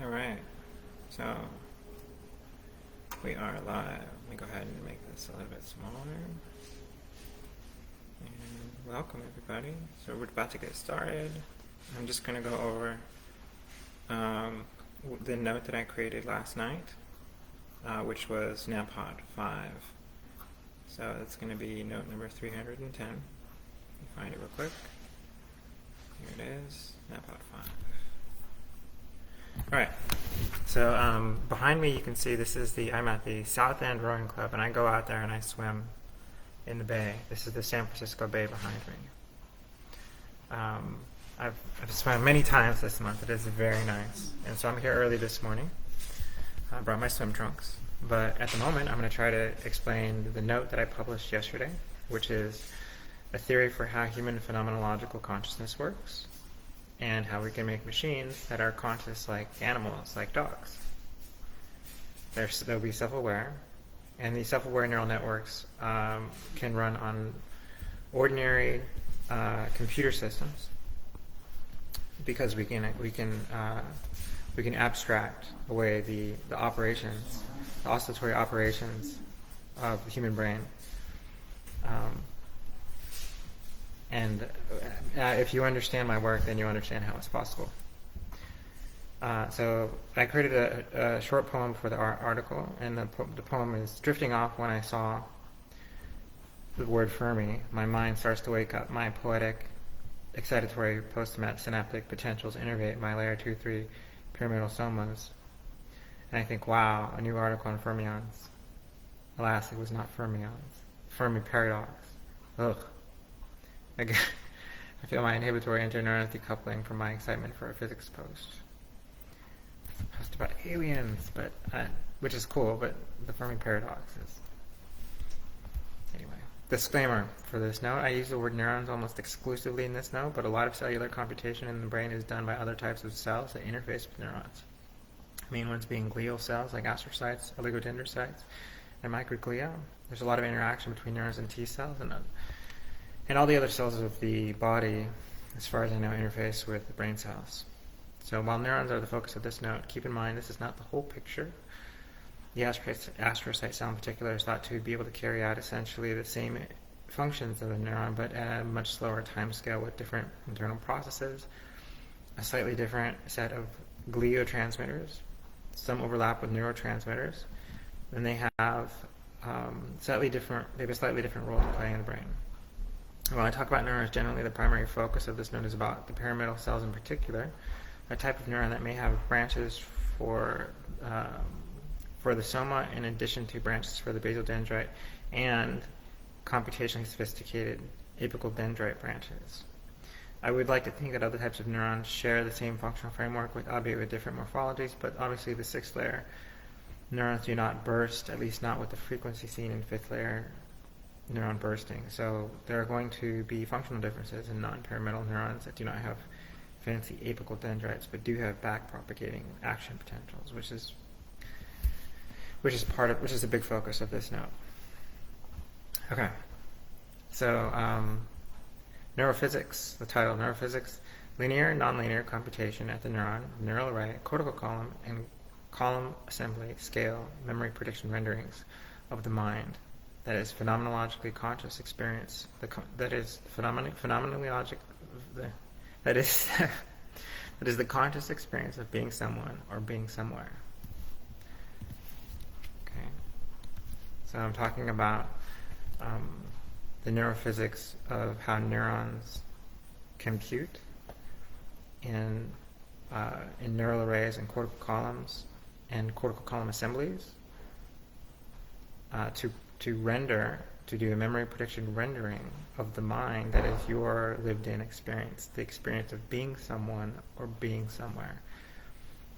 All right, so we are live. Let me go ahead and make this a little bit smaller. And welcome everybody. So we're about to get started. I'm just going to go over the note that I created last night, which was NAPOT 5. So it's going to be note number 310. Let me find it real quick. Here it is, NAPOT 5. Alright, so behind me you can see I'm at the South End Rowing Club, and I go out there and I swim in the bay. This is the San Francisco Bay behind me. I've swum many times this month. It is very nice. And so I'm here early this morning. I brought my swim trunks. But at the moment I'm going to try to explain the note that I published yesterday, which is a theory for how human phenomenological consciousness works, and how we can make machines that are conscious like animals, like dogs. They'll be self-aware, and these self-aware neural networks can run on ordinary computer systems, because we can abstract away the operations, the oscillatory operations of the human brain. And if you understand my work, then you understand how it's possible. So I created a short poem for the article, and the poem is drifting off when I saw the word Fermi. My mind starts to wake up. My poetic, excitatory postsynaptic potentials innervate my layer 2-3 pyramidal somas. And I think, wow, a new article on fermions. Alas, it was not fermions. Fermi paradox. Ugh. I feel my inhibitory interneuron decoupling from my excitement for a physics post. Post about aliens, which is cool, but the Fermi paradox is... Anyway, disclaimer for this note. I use the word neurons almost exclusively in this note, but a lot of cellular computation in the brain is done by other types of cells that interface with neurons. Main ones being glial cells like astrocytes, oligodendrocytes, and microglia. There's a lot of interaction between neurons and T cells, and all the other cells of the body, as far as I know, interface with the brain cells. So while neurons are the focus of this note, keep in mind this is not the whole picture. The astrocyte cell in particular is thought to be able to carry out essentially the same functions of a neuron, but at a much slower time scale with different internal processes, a slightly different set of gliotransmitters. Some overlap with neurotransmitters, and they have a slightly different role to play in the brain. When I talk about neurons, generally the primary focus of this note is about the pyramidal cells in particular, a type of neuron that may have branches for the soma in addition to branches for the basal dendrite and computationally sophisticated apical dendrite branches. I would like to think that other types of neurons share the same functional framework, albeit with different morphologies, but obviously the sixth layer neurons do not burst, at least not with the frequency seen in fifth layer neuron bursting. So there are going to be functional differences in non-pyramidal neurons that do not have fancy apical dendrites but do have back-propagating action potentials, which is a big focus of this note. Okay, so neurophysics, the title, neurophysics, linear and nonlinear computation at the neural array, cortical column, and column assembly, scale, memory prediction renderings of the mind. That is phenomenologically conscious experience. That is the conscious experience of being someone or being somewhere. Okay. So I'm talking about the neurophysics of how neurons compute in neural arrays and cortical columns and cortical column assemblies to do a memory prediction rendering of the mind that is your lived-in experience, the experience of being someone or being somewhere.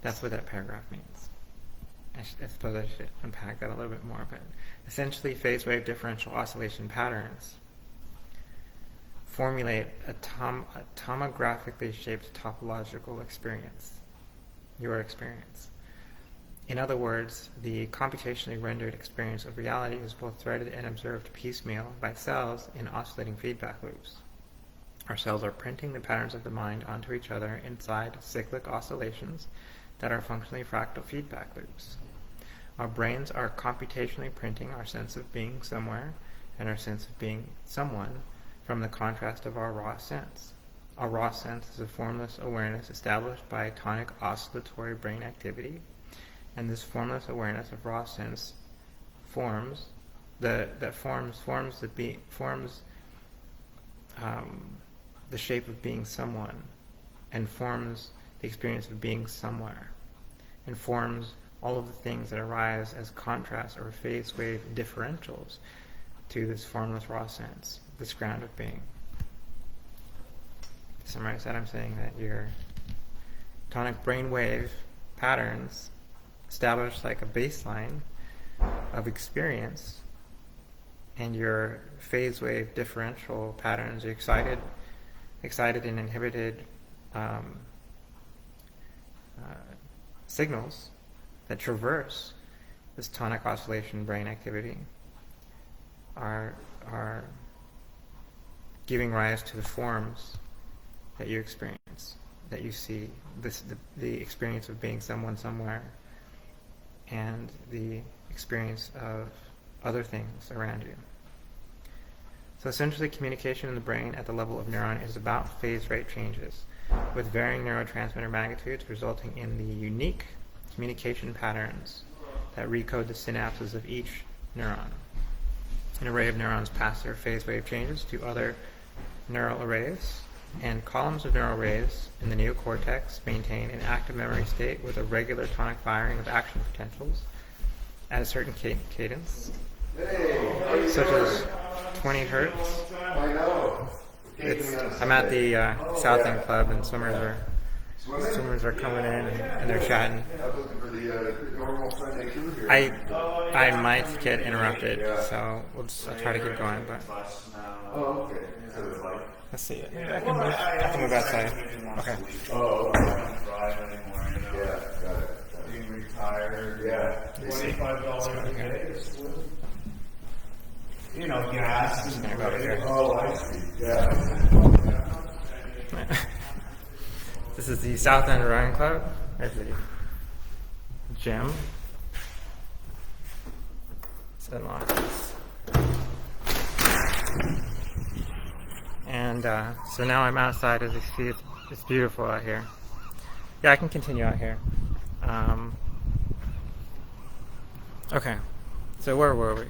That's what that paragraph means. I suppose I should unpack that a little bit more, but essentially phase wave differential oscillation patterns formulate a tomographically shaped topological experience, your experience. In other words, the computationally rendered experience of reality is both threaded and observed piecemeal by cells in oscillating feedback loops. Our cells are printing the patterns of the mind onto each other inside cyclic oscillations that are functionally fractal feedback loops. Our brains are computationally printing our sense of being somewhere and our sense of being someone from the contrast of our raw sense. Our raw sense is a formless awareness established by tonic oscillatory brain activity, and this formless awareness of raw sense forms the shape of being someone, and forms the experience of being somewhere, and forms all of the things that arise as contrast or phase wave differentials to this formless raw sense, this ground of being. To summarize that, I'm saying that your tonic brainwave patterns establish like a baseline of experience, and your phase wave differential patterns are excited and inhibited signals that traverse this tonic oscillation brain activity are giving rise to the forms that you experience, that you see, the experience of being someone somewhere, and the experience of other things around you. So essentially, communication in the brain at the level of neuron is about phase rate changes, with varying neurotransmitter magnitudes resulting in the unique communication patterns that recode the synapses of each neuron. An array of neurons pass their phase wave changes to other neural arrays, and columns of neural arrays in the neocortex maintain an active memory state with a regular tonic firing of action potentials at a certain cadence, such as 20 hertz. I'm at the South End Club, and swimmers are coming in and they're chatting. I might get interrupted, so I'll try to keep going. But let's see it. I can move outside. Okay. Oh, I don't drive anymore. Yeah, got it. Being retired. Yeah. $25 a day is gas and I see. Yeah. This is the South End Rowing Club. There's the gym. Let's unlock this. And so now I'm outside. As you see, it's beautiful out here. Yeah, I can continue out here. Okay, so where were we?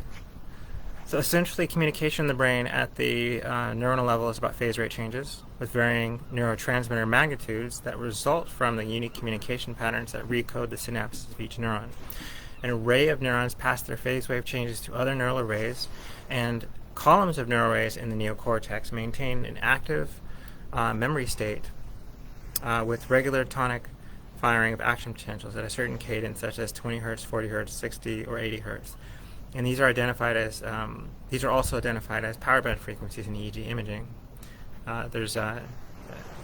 So essentially, communication in the brain at the neuronal level is about phase rate changes with varying neurotransmitter magnitudes that result from the unique communication patterns that recode the synapses of each neuron. An array of neurons pass their phase wave changes to other neural arrays, and columns of neural arrays in the neocortex maintain an active memory state with regular tonic firing of action potentials at a certain cadence, such as 20 hertz, 40 hertz, 60, or 80 hertz. And these are also identified as power band frequencies in EEG imaging. There's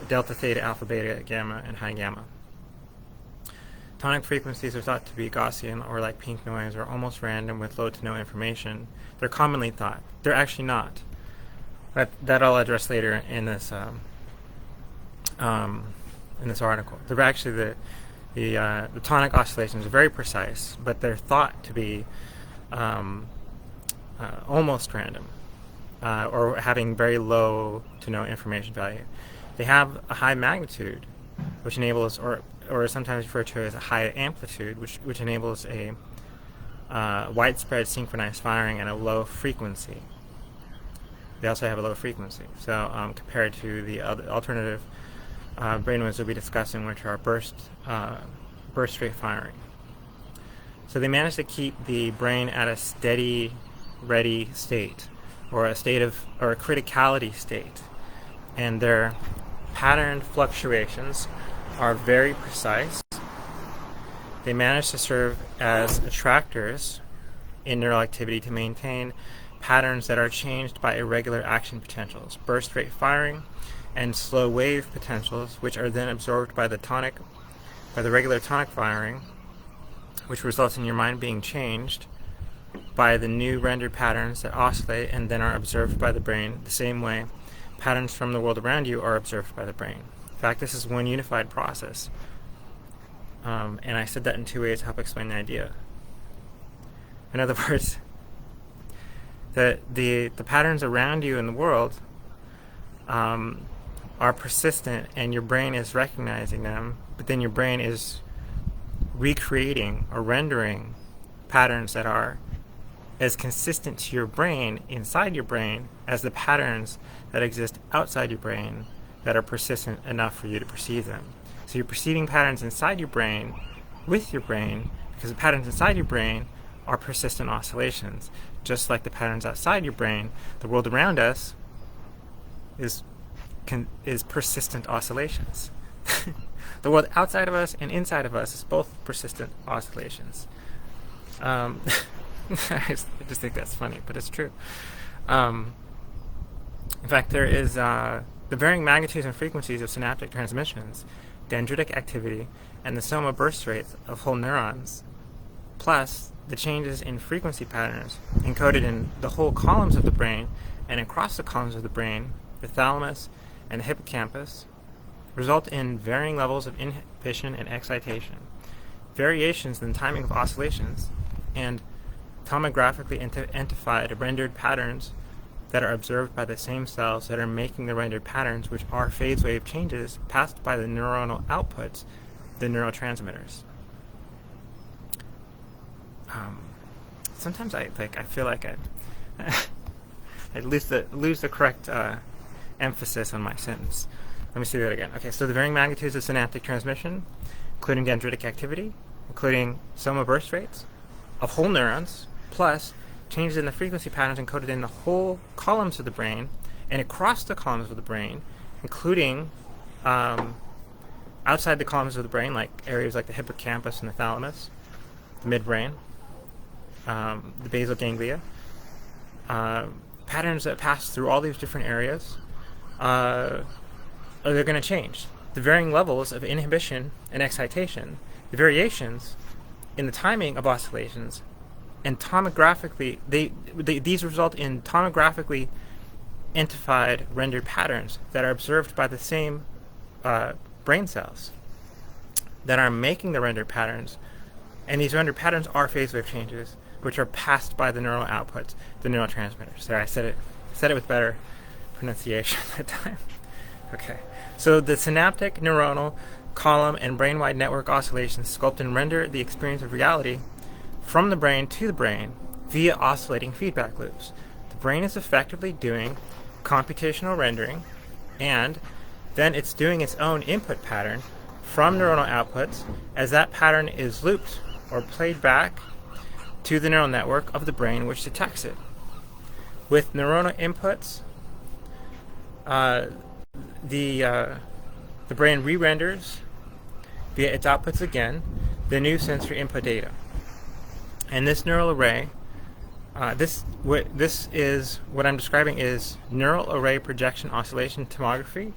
delta, theta, alpha, beta, gamma, and high gamma. Tonic frequencies are thought to be Gaussian or like pink noise or almost random with low to no information. They're commonly thought. They're actually not. But that I'll address later in this article. They're actually the tonic oscillations are very precise, but they're thought to be almost random or having very low to no information value. They have a high magnitude, which enables, or sometimes referred to as a high amplitude, which enables a widespread synchronized firing at a low frequency. They also have a low frequency. So compared to the other alternative brainwaves we'll be discussing, which are burst rate firing. So they manage to keep the brain at a steady, ready state, or a criticality state, and their patterned fluctuations are very precise. They manage to serve as attractors in neural activity to maintain patterns that are changed by irregular action potentials, burst rate firing, and slow wave potentials, which are then absorbed by the regular tonic firing, which results in your mind being changed by the new rendered patterns that oscillate and then are observed by the brain the same way patterns from the world around you are observed by the brain. In fact, this is one unified process. And I said that in 2 ways to help explain the idea. In other words, the patterns around you in the world are persistent, and your brain is recognizing them, but then your brain is recreating or rendering patterns that are as consistent to your brain inside your brain as the patterns that exist outside your brain that are persistent enough for you to perceive them. So you're perceiving patterns inside your brain with your brain because the patterns inside your brain are persistent oscillations. Just like the patterns outside your brain, the world around us is persistent oscillations. The world outside of us and inside of us is both persistent oscillations. I just think that's funny, but it's true. In fact, there is the varying magnitudes and frequencies of synaptic transmissions, dendritic activity, and the soma burst rates of whole neurons, plus the changes in frequency patterns encoded in the whole columns of the brain and across the columns of the brain, the thalamus and the hippocampus, result in varying levels of inhibition and excitation, variations in the timing of oscillations, and tomographically identified rendered patterns that are observed by the same cells that are making the rendered patterns, which are phase wave changes passed by the neuronal outputs, the neurotransmitters. Sometimes I feel like I lose the correct emphasis on my sentence. Let me see that again. Okay, so the varying magnitudes of synaptic transmission, including dendritic activity, including soma burst rates of whole neurons, plus changes in the frequency patterns encoded in the whole columns of the brain and across the columns of the brain, including outside the columns of the brain, like areas like the hippocampus and the thalamus, the midbrain, the basal ganglia, patterns that pass through all these different areas, they're going to change. The varying levels of inhibition and excitation, the variations in the timing of oscillations, and tomographically, these result in tomographically identified rendered patterns that are observed by the same brain cells that are making the rendered patterns, and these rendered patterns are phase wave changes, which are passed by the neural outputs, the neurotransmitters. Sorry, I said it with better pronunciation that time. Okay, so the synaptic, neuronal, column, and brain-wide network oscillations sculpt and render the experience of reality from the brain to the brain via oscillating feedback loops. The brain is effectively doing computational rendering, and then it's doing its own input pattern from neuronal outputs as that pattern is looped or played back to the neural network of the brain which detects it. With neuronal inputs, the brain re-renders via its outputs again the new sensory input data. And this neural array, this is what I'm describing is neural array projection oscillation tomography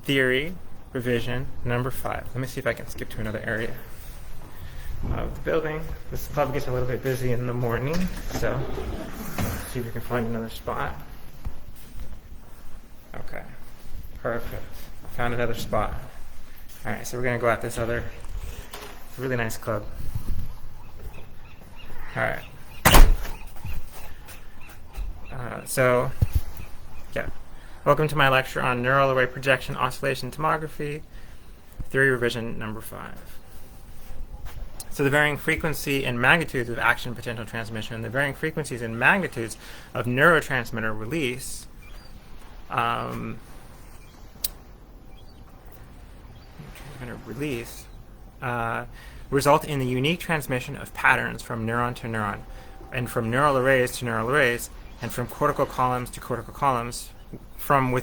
theory revision number 5. Let me see if I can skip to another area of the building. This club gets a little bit busy in the morning, so see if we can find another spot. Okay, perfect. Found another spot. All right, so we're gonna go at this other really nice club. All right. Welcome to my lecture on neural array projection oscillation tomography theory revision number 5. So the varying frequency and magnitudes of action potential transmission, the varying frequencies and magnitudes of neurotransmitter release result in the unique transmission of patterns from neuron to neuron, and from neural arrays to neural arrays, and from cortical columns to cortical columns, from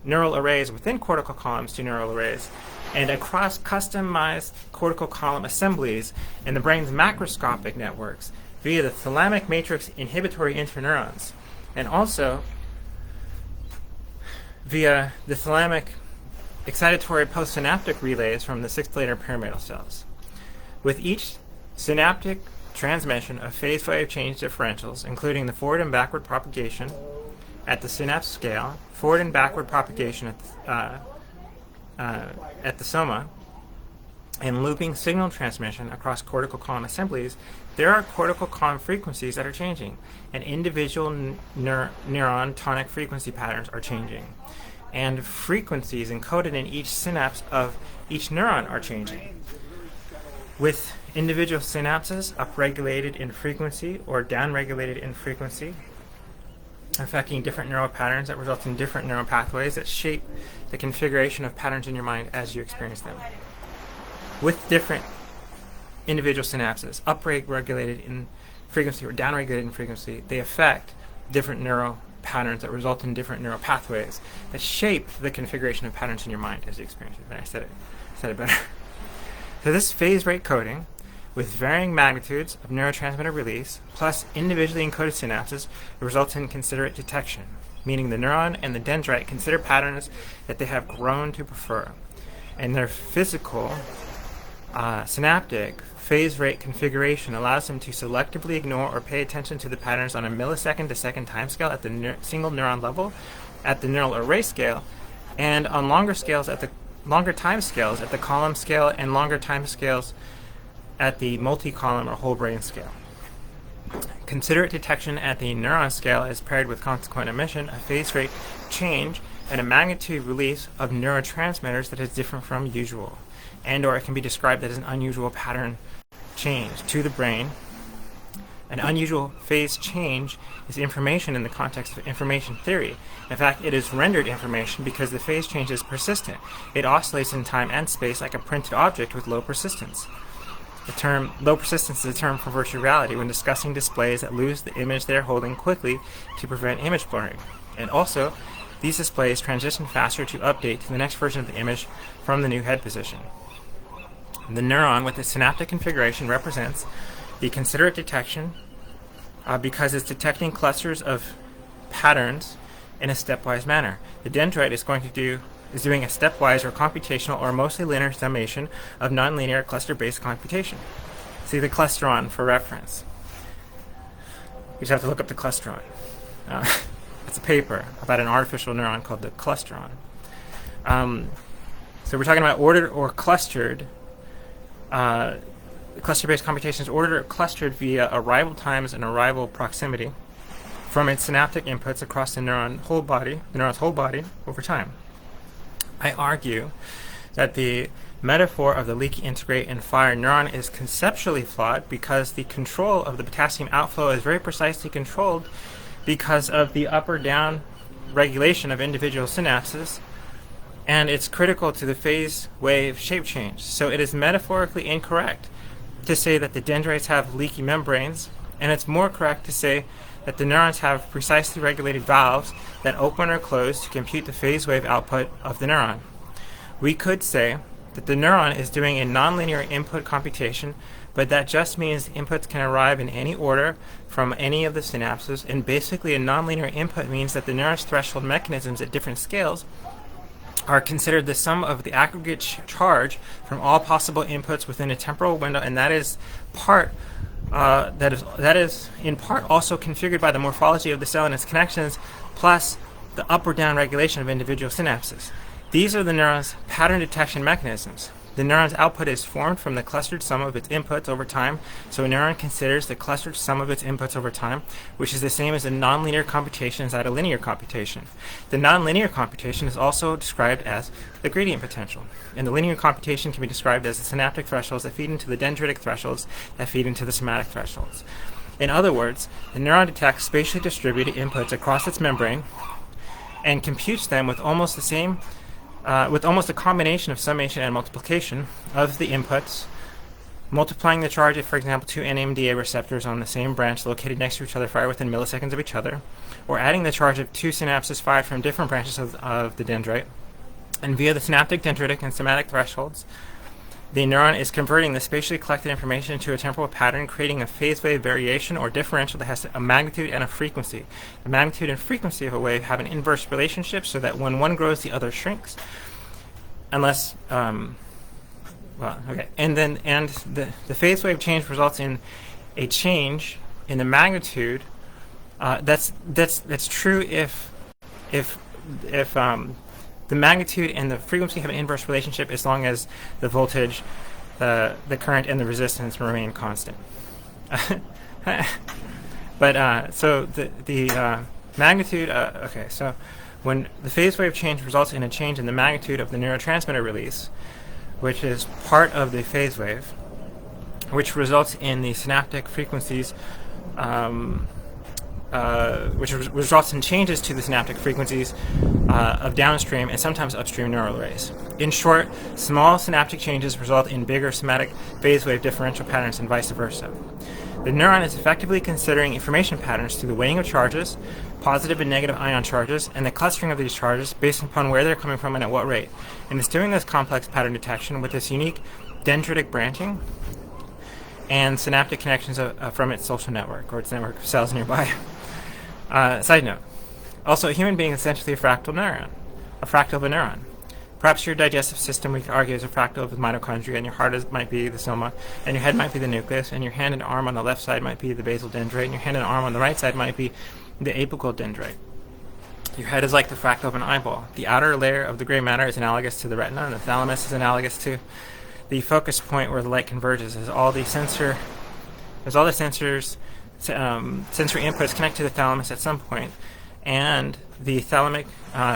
neural arrays within cortical columns to neural arrays, and across customized cortical column assemblies in the brain's macroscopic networks via the thalamic matrix inhibitory interneurons, and also via the thalamic excitatory postsynaptic relays from the 6th layer pyramidal cells. With each synaptic transmission of phase wave change differentials, including the forward and backward propagation at the synapse scale, forward and backward propagation at at the soma, and looping signal transmission across cortical column assemblies, there are cortical column frequencies that are changing, and individual neuron tonic frequency patterns are changing. And frequencies encoded in each synapse of each neuron are changing, with individual synapses upregulated in frequency or downregulated in frequency, affecting different neural patterns that result in different neural pathways that shape the configuration of patterns in your mind as you experience them. With different individual synapses, upregulated in frequency or downregulated in frequency, they affect different neural patterns that result in different neural pathways that shape the configuration of patterns in your mind as you experience it. And I said it better. So this phase rate coding, with varying magnitudes of neurotransmitter release, plus individually encoded synapses, results in considerate detection, meaning the neuron and the dendrite consider patterns that they have grown to prefer, and their physical synaptic phase rate configuration allows them to selectively ignore or pay attention to the patterns on a millisecond to second timescale at the single neuron level, at the neural array scale, and on longer scales at the longer time scales at the column scale, and longer time scales at the multi-column or whole brain scale. Considerate detection at the neuron scale is paired with consequent emission, a phase rate change, and a magnitude release of neurotransmitters that is different from usual, and or it can be described as an unusual pattern change to the brain. An unusual phase change is information in the context of information theory. In fact, it is rendered information because the phase change is persistent. It oscillates in time and space like a printed object with low persistence. The term low persistence is a term for virtual reality when discussing displays that lose the image they are holding quickly to prevent image blurring. And also, these displays transition faster to update to the next version of the image from the new head position. The neuron with its synaptic configuration represents the considerate detection because it's detecting clusters of patterns in a stepwise manner. The dendrite is doing a stepwise or computational or mostly linear summation of nonlinear cluster-based computation. See the clusteron for reference. You just have to look up the clusteron. It's a paper about an artificial neuron called the clusteron. So we're talking about ordered or clustered. Cluster-based computation is ordered or clustered via arrival times and arrival proximity from its synaptic inputs across the neuron's whole body over time. I argue that the metaphor of the leaky, integrate, and fire neuron is conceptually flawed because the control of the potassium outflow is very precisely controlled because of the up or down regulation of individual synapses, and it's critical to the phase wave shape change. So it is metaphorically incorrect to say that the dendrites have leaky membranes, and it's more correct to say that the neurons have precisely regulated valves that open or close to compute the phase wave output of the neuron. We could say that the neuron is doing a nonlinear input computation, but that just means inputs can arrive in any order from any of the synapses, and basically a nonlinear input means that the neuron's threshold mechanisms at different scales are considered the sum of the aggregate charge from all possible inputs within a temporal window, and that is in part also configured by the morphology of the cell and its connections, plus the up or down regulation of individual synapses. These are the neuron's pattern detection mechanisms. The neuron's output is formed from the clustered sum of its inputs over time, so a neuron considers the clustered sum of its inputs over time, which is the same as a nonlinear computation inside a linear computation. The nonlinear computation is also described as the gradient potential, and the linear computation can be described as the synaptic thresholds that feed into the dendritic thresholds that feed into the somatic thresholds. In other words, the neuron detects spatially distributed inputs across its membrane and computes them with almost a combination of summation and multiplication of the inputs, multiplying the charge of, for example, two NMDA receptors on the same branch located next to each other fired within milliseconds of each other, or adding the charge of two synapses fired from different branches of the dendrite. And via the synaptic, dendritic, and somatic thresholds, the neuron is converting the spatially collected information into a temporal pattern, creating a phase wave variation or differential that has a magnitude and a frequency. The magnitude and frequency of a wave have an inverse relationship so that when one grows, the other shrinks. Unless, And the phase wave change results in a change in the magnitude. That's true if the magnitude and the frequency have an inverse relationship as long as the voltage, the current, and the resistance remain constant. But so the magnitude, okay, so when the phase wave change results in a change in the magnitude of the neurotransmitter release, which is part of the phase wave, which results in the synaptic frequencies, which results in changes to the synaptic frequencies of downstream and sometimes upstream neural arrays. In short, small synaptic changes result in bigger somatic phase wave differential patterns and vice versa. The neuron is effectively considering information patterns through the weighting of charges, positive and negative ion charges, and the clustering of these charges based upon where they're coming from and at what rate. And it's doing this complex pattern detection with this unique dendritic branching and synaptic connections from its social network, or its network of cells nearby. Side note. Also, a human being is essentially a fractal neuron, a fractal of a neuron. Perhaps your digestive system, we could argue, is a fractal of the mitochondria, and your heart might be the soma, and your head might be the nucleus, and your hand and arm on the left side might be the basal dendrite, and your hand and arm on the right side might be the apical dendrite. Your head is like the fractal of an eyeball. The outer layer of the gray matter is analogous to the retina, and the thalamus is analogous to the focus point where the light converges. As all the sensors, sensory inputs connect to the thalamus at some point, and the thalamic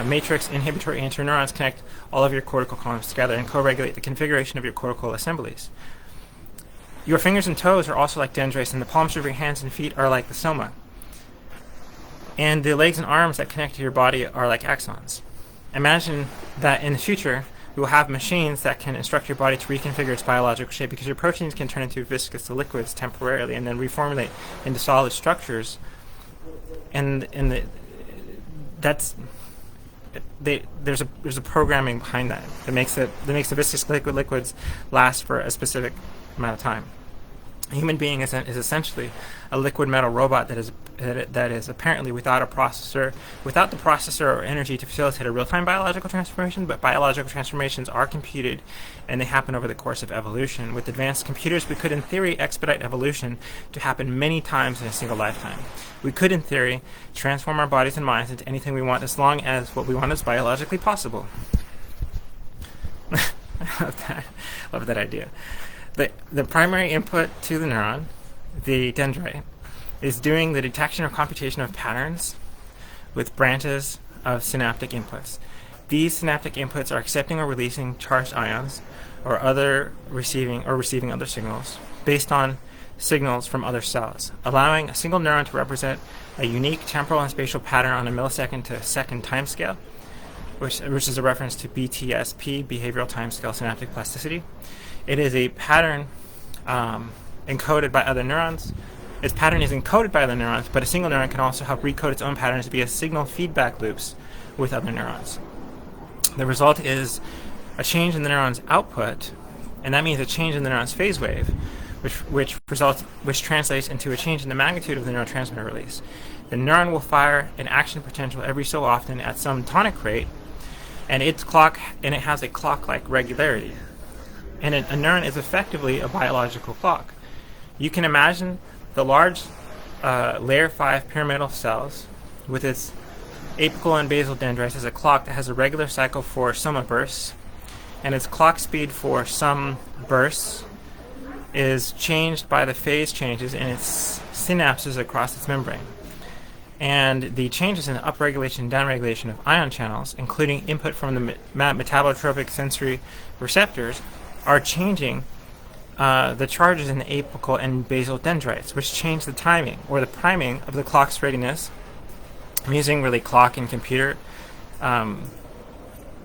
matrix inhibitory interneurons connect all of your cortical columns together and co-regulate the configuration of your cortical assemblies. Your fingers and toes are also like dendrites, and the palms of your hands and feet are like the soma. And the legs and arms that connect to your body are like axons. Imagine that in the future, you will have machines that can instruct your body to reconfigure its biological shape, because your proteins can turn into viscous liquids temporarily and then reformulate into solid structures. There's a programming behind that makes the viscous liquids last for a specific amount of time. A human being is essentially a liquid metal robot that is apparently without the processor or energy to facilitate a real-time biological transformation, but biological transformations are computed, and they happen over the course of evolution. With advanced computers, we could, in theory, expedite evolution to happen many times in a single lifetime. We could, in theory, transform our bodies and minds into anything we want, as long as what we want is biologically possible. I love that idea. The primary input to the neuron, the dendrite, is doing the detection or computation of patterns with branches of synaptic inputs. These synaptic inputs are accepting or releasing charged ions or receiving other signals based on signals from other cells, allowing a single neuron to represent a unique temporal and spatial pattern on a millisecond to second timescale, which is a reference to BTSP, behavioral timescale synaptic plasticity. It is a pattern encoded by other neurons. Its pattern is encoded by other neurons, but a single neuron can also help recode its own patterns via signal feedback loops with other neurons. The result is a change in the neuron's output, and that means a change in the neuron's phase wave, which translates into a change in the magnitude of the neurotransmitter release. The neuron will fire an action potential every so often at some tonic rate, and it has a clock-like regularity. And a neuron is effectively a biological clock. You can imagine the large layer 5 pyramidal cells with its apical and basal dendrites as a clock that has a regular cycle for soma bursts, and its clock speed for some bursts is changed by the phase changes in its synapses across its membrane. And the changes in the upregulation and downregulation of ion channels, including input from the metabolotropic sensory receptors, are changing the charges in the apical and basal dendrites, which change the timing or the priming of the clock's readiness. I'm using really clock and computer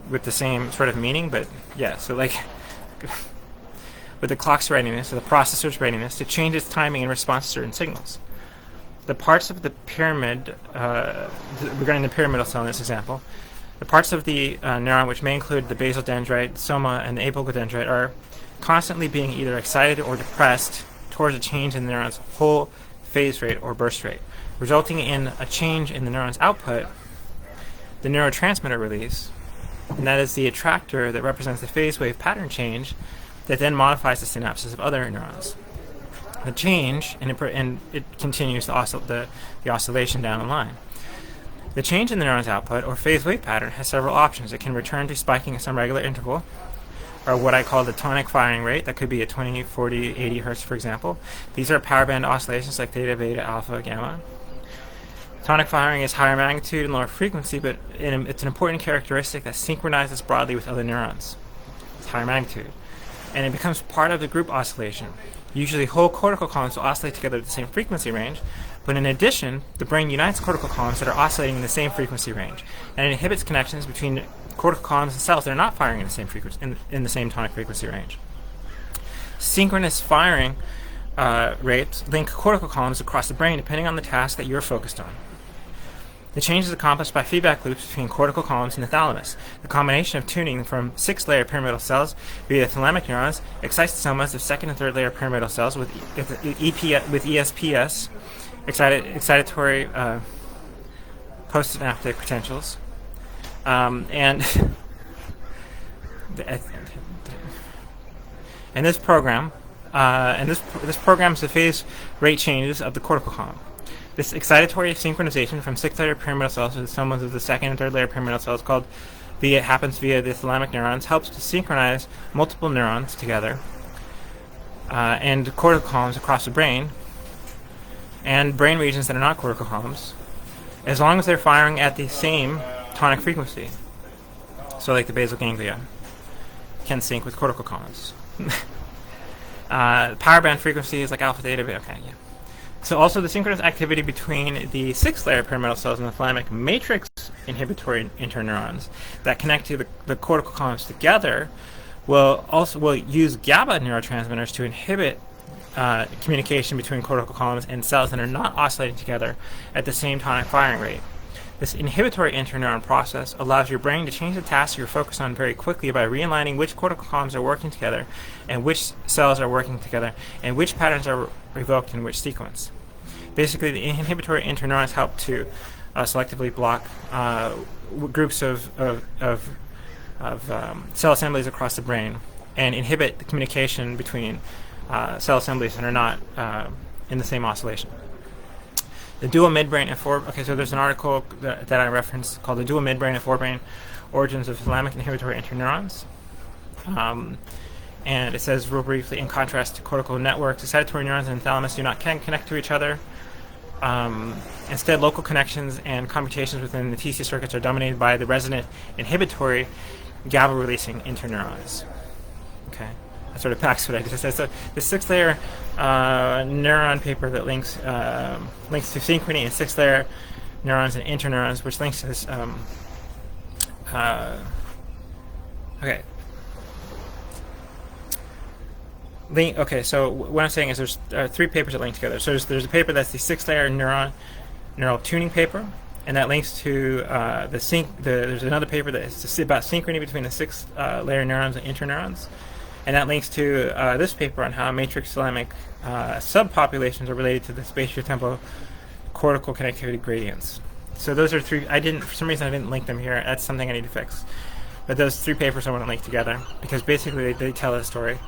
with the same sort of meaning, but yeah, so like with the clock's readiness or the processor's readiness to change its timing in response to certain signals. The parts of the pyramid, regarding the pyramidal cell in this example, the parts of the neuron which may include the basal dendrite, soma, and the apical dendrite are constantly being either excited or depressed towards a change in the neuron's whole phase rate or burst rate, resulting in a change in the neuron's output, the neurotransmitter release, and that is the attractor that represents the phase wave pattern change that then modifies the synapses of other neurons. The change, and it continues the oscillation down the line. The change in the neuron's output or phase wave pattern has several options. It can return to spiking at some regular interval, or what I call the tonic firing rate. That could be at 20, 40, 80 hertz, for example. These are power band oscillations like theta, beta, alpha, gamma. Tonic firing is higher magnitude and lower frequency, but it's an important characteristic that synchronizes broadly with other neurons. It's higher magnitude. And it becomes part of the group oscillation. Usually whole cortical columns will oscillate together at the same frequency range, but in addition, the brain unites cortical columns that are oscillating in the same frequency range, and it inhibits connections between cortical columns and cells that are not firing in the same frequency, in the same tonic frequency range. Synchronous firing rates link cortical columns across the brain depending on the task that you're focused on. The change is accomplished by feedback loops between cortical columns and the thalamus. The combination of tuning from 6-layer pyramidal cells via thalamic neurons excites the somas of second and third layer pyramidal cells with ESPS, excitatory postsynaptic potentials, and this program programs the phase rate changes of the cortical column. This excitatory synchronization from 6-layer pyramidal cells to the somas of the second and third layer pyramidal cells happens via the thalamic neurons, helps to synchronize multiple neurons together and cortical columns across the brain and brain regions that are not cortical columns, as long as they're firing at the same tonic frequency. So like the basal ganglia can sync with cortical columns. Power band frequency is like alpha, theta, beta. Okay, yeah. So also the synchronous activity between the 6-layer pyramidal cells and the thalamic matrix inhibitory interneurons that connect to the cortical columns together will use GABA neurotransmitters to inhibit communication between cortical columns and cells that are not oscillating together at the same tonic firing rate. This inhibitory interneuron process allows your brain to change the task you're focused on very quickly by realigning which cortical columns are working together and which cells are working together and which patterns are revoked in which sequence. Basically, the inhibitory interneurons help to selectively block groups of cell assemblies across the brain and inhibit the communication between cell assemblies that are not in the same oscillation. The dual midbrain and fore... Okay, so there's an article that I referenced called The Dual Midbrain and Forebrain Origins of Thalamic Inhibitory Interneurons. And it says, real briefly, in contrast to cortical networks, excitatory neurons and thalamus can connect to each other. Instead, local connections and computations within the TC circuits are dominated by the resonant inhibitory GABA-releasing interneurons. Okay, that sort of backs what I just said. So the 6-layer neuron paper that links to synchrony and 6-layer neurons and interneurons, which links to this. Okay. So what I'm saying is there's 3 papers that link together. So there's a paper that's the 6-layer neural tuning paper, and that links to there's another paper that's about synchrony between the 6-layer neurons and interneurons, and that links to this paper on how matrix thalamic subpopulations are related to the spatiotemporal cortical connectivity gradients. So those are 3. For some reason I didn't link them here. That's something I need to fix. But those 3 papers I want to link together because basically they tell a story.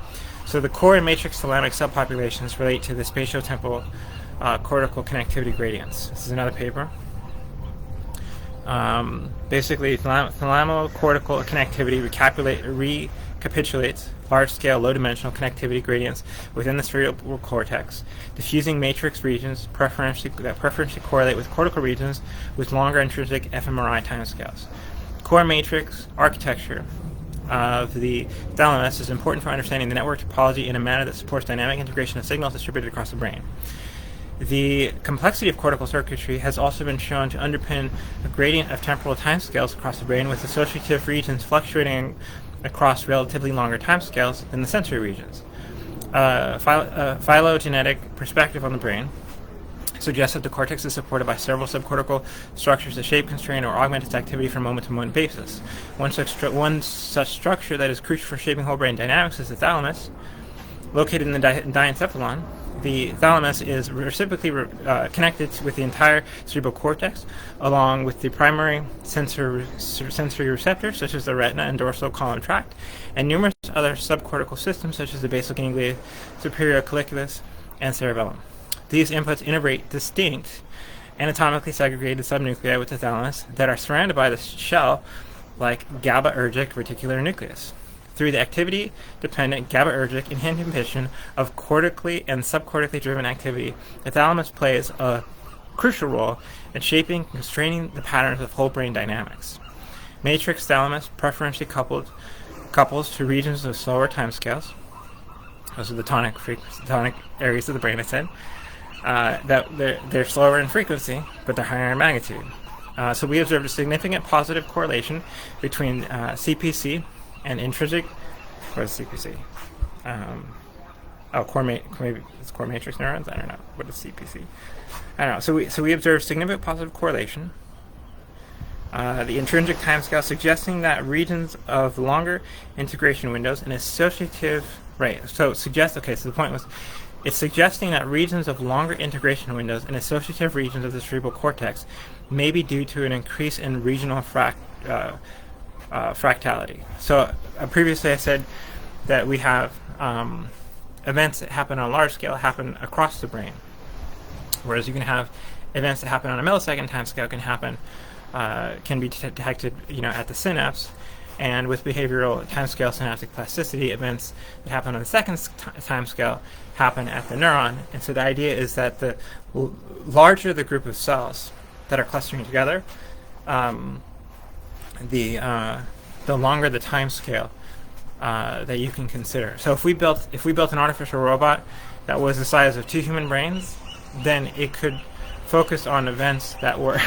So the core and matrix thalamic subpopulations relate to the spatiotemporal cortical connectivity gradients. This is another paper. Basically, thalamocortical connectivity recapitulates large-scale, low-dimensional connectivity gradients within the cerebral cortex, diffusing matrix regions that preferentially correlate with cortical regions with longer intrinsic fMRI timescales. Core matrix architecture of the thalamus is important for understanding the network topology in a manner that supports dynamic integration of signals distributed across the brain. The complexity of cortical circuitry has also been shown to underpin a gradient of temporal timescales across the brain, with associative regions fluctuating across relatively longer timescales than the sensory regions. Phylogenetic perspective on the brain suggests that the cortex is supported by several subcortical structures that shape, constrain, or augment its activity from moment-to-moment basis. One such structure that is crucial for shaping whole brain dynamics is the thalamus. Located in the diencephalon, the thalamus is reciprocally connected with the entire cerebral cortex, along with the primary sensory receptors, such as the retina and dorsal column tract, and numerous other subcortical systems, such as the basal ganglia, superior colliculus, and cerebellum. These inputs integrate distinct anatomically segregated subnuclei with the thalamus that are surrounded by the shell like GABAergic reticular nucleus. Through the activity-dependent GABAergic inhibition of cortically and subcortically driven activity, the thalamus plays a crucial role in shaping and constraining the patterns of whole brain dynamics. Matrix thalamus preferentially couples to regions of slower timescales. Those are the tonic areas of the brain, I said. That they're slower in frequency, but they're higher in magnitude. So we observed a significant positive correlation between CPC and intrinsic. What is CPC? Maybe it's core matrix neurons. I don't know. What is CPC? I don't know. So we observed significant positive correlation. The intrinsic timescale suggesting that regions of longer integration windows and associative So the point was, it's suggesting that regions of longer integration windows and associative regions of the cerebral cortex may be due to an increase in regional fractality. So previously I said that we have events that happen on a large scale happen across the brain, whereas you can have events that happen on a millisecond time scale can be detected at the synapse. And with behavioral timescale synaptic plasticity, events that happen on the second timescale happen at the neuron. And so the idea is that the larger the group of cells that are clustering together, the longer the timescale that you can consider. So if we built an artificial robot that was the size of 2 human brains, then it could focus on events that were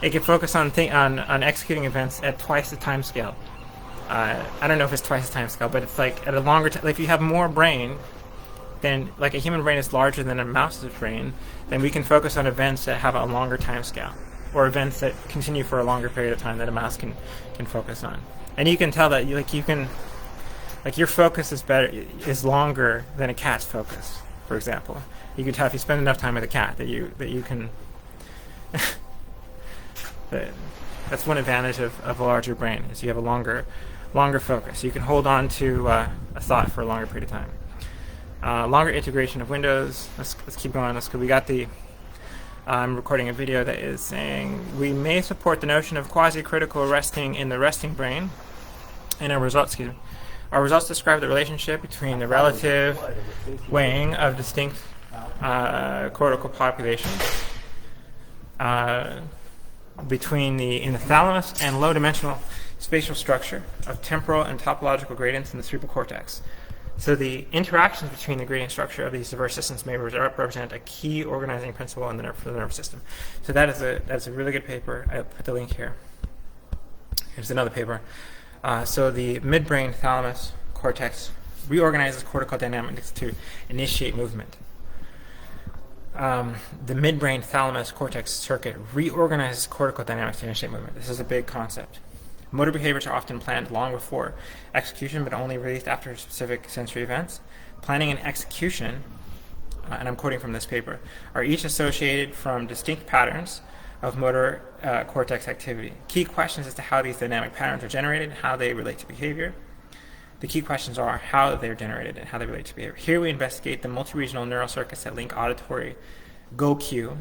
it could focus on executing events at twice the time scale. I don't know if it's twice the time scale, but it's like at a longer time. Like if you have more brain, then like a human brain is larger than a mouse's brain, then we can focus on events that have a longer time scale, or events that continue for a longer period of time that a mouse can focus on. And you can tell that your focus is longer than a cat's focus, for example. You can tell if you spend enough time with a cat that you can. That's one advantage of a larger brain, is you have a longer focus. You can hold on to a thought for a longer period of time. Longer integration of windows. Let's keep going. We got the. I'm recording a video that is saying we may support the notion of quasi-critical resting in the resting brain. And our results describe the relationship between the relative weighing of distinct cortical populations. In the thalamus and low-dimensional spatial structure of temporal and topological gradients in the cerebral cortex. So the interactions between the gradient structure of these diverse systems may represent a key organizing principle for the nervous system. So that's a really good paper. I put the link here. Here's another paper. So the midbrain thalamus cortex reorganizes cortical dynamics to initiate movement. The midbrain thalamus cortex circuit reorganizes cortical dynamics to initiate movement. This is a big concept. Motor behaviors are often planned long before execution, but only released after specific sensory events. Planning and execution, and I'm quoting from this paper, are each associated from distinct patterns of motor cortex activity. Key questions as to how these dynamic patterns are generated and how they relate to behavior. The key questions are how they're generated and how they relate to behavior. Here we investigate the multi-regional neural circuits that link auditory go cue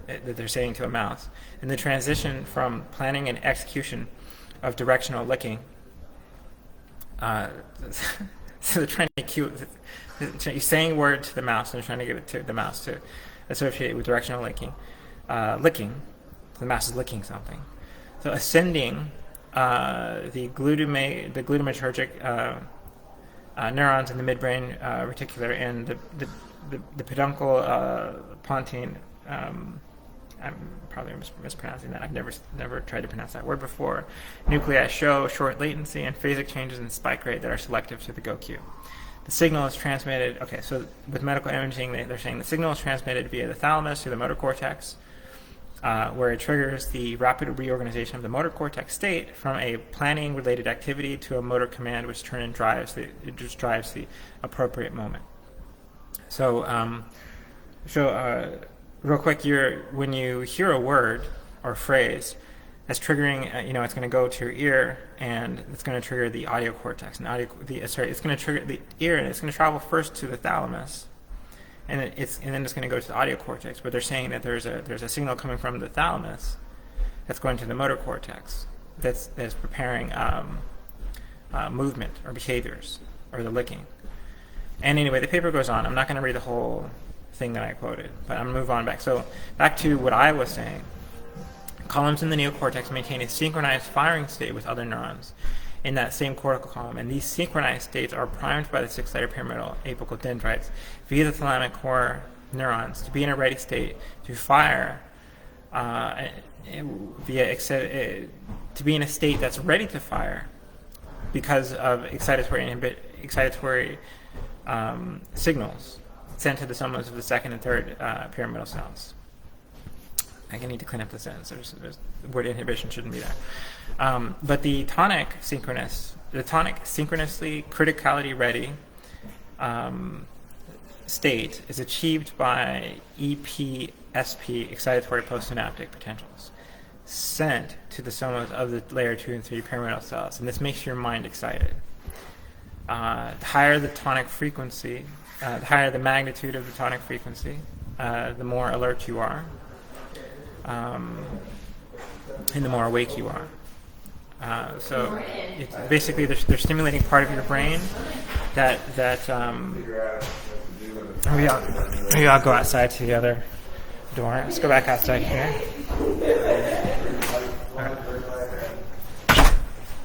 that they're saying to a mouse, and the transition from planning and execution of directional licking. So they're trying to cue, you're saying a word to the mouse and they're trying to get it to the mouse to associate with directional licking. The mouse is licking something. So ascending the glutamatergic neurons in the midbrain reticular and the peduncle pontine. I'm probably mispronouncing that. I've never tried to pronounce that word before. Nuclei show short latency and phasic changes in spike rate that are selective to the go cue. The signal is transmitted. Okay, so with medical imaging, they're saying the signal is transmitted via the thalamus to the motor cortex, where it triggers the rapid reorganization of the motor cortex state from a planning-related activity to a motor command, which drives the appropriate moment. So, real quick, when you hear a word or phrase, that's triggering. It's going to go to your ear, and it's going to trigger the audio cortex. And it's going to trigger the ear, and it's going to travel first to the thalamus, and then it's going to go to the audio cortex. But they're saying that there's a signal coming from the thalamus that's going to the motor cortex that's preparing movement or behaviors or the licking. And anyway, the paper goes on. I'm not going to read the whole thing that I quoted, but I'm going to move on back. So back to what I was saying. Columns in the neocortex maintain a synchronized firing state with other neurons in that same cortical column, and these synchronized states are primed by the six-sided pyramidal apical dendrites via the thalamic core neurons to be in a ready state to fire to be in a state that's ready to fire because of excitatory signals sent to the somas of the second and third pyramidal cells. I need to clean up the sentence. The word inhibition shouldn't be there. But the tonic synchronously criticality ready state is achieved by EPSP, excitatory postsynaptic potentials, sent to the somas of the layer 2 and 3 pyramidal cells. And this makes your mind excited. The higher the tonic frequency, the higher the magnitude of the tonic frequency, the more alert you are. And the more awake you are. So it's basically they're stimulating part of your brain that maybe I'll go outside to the other door. Let's go back outside here.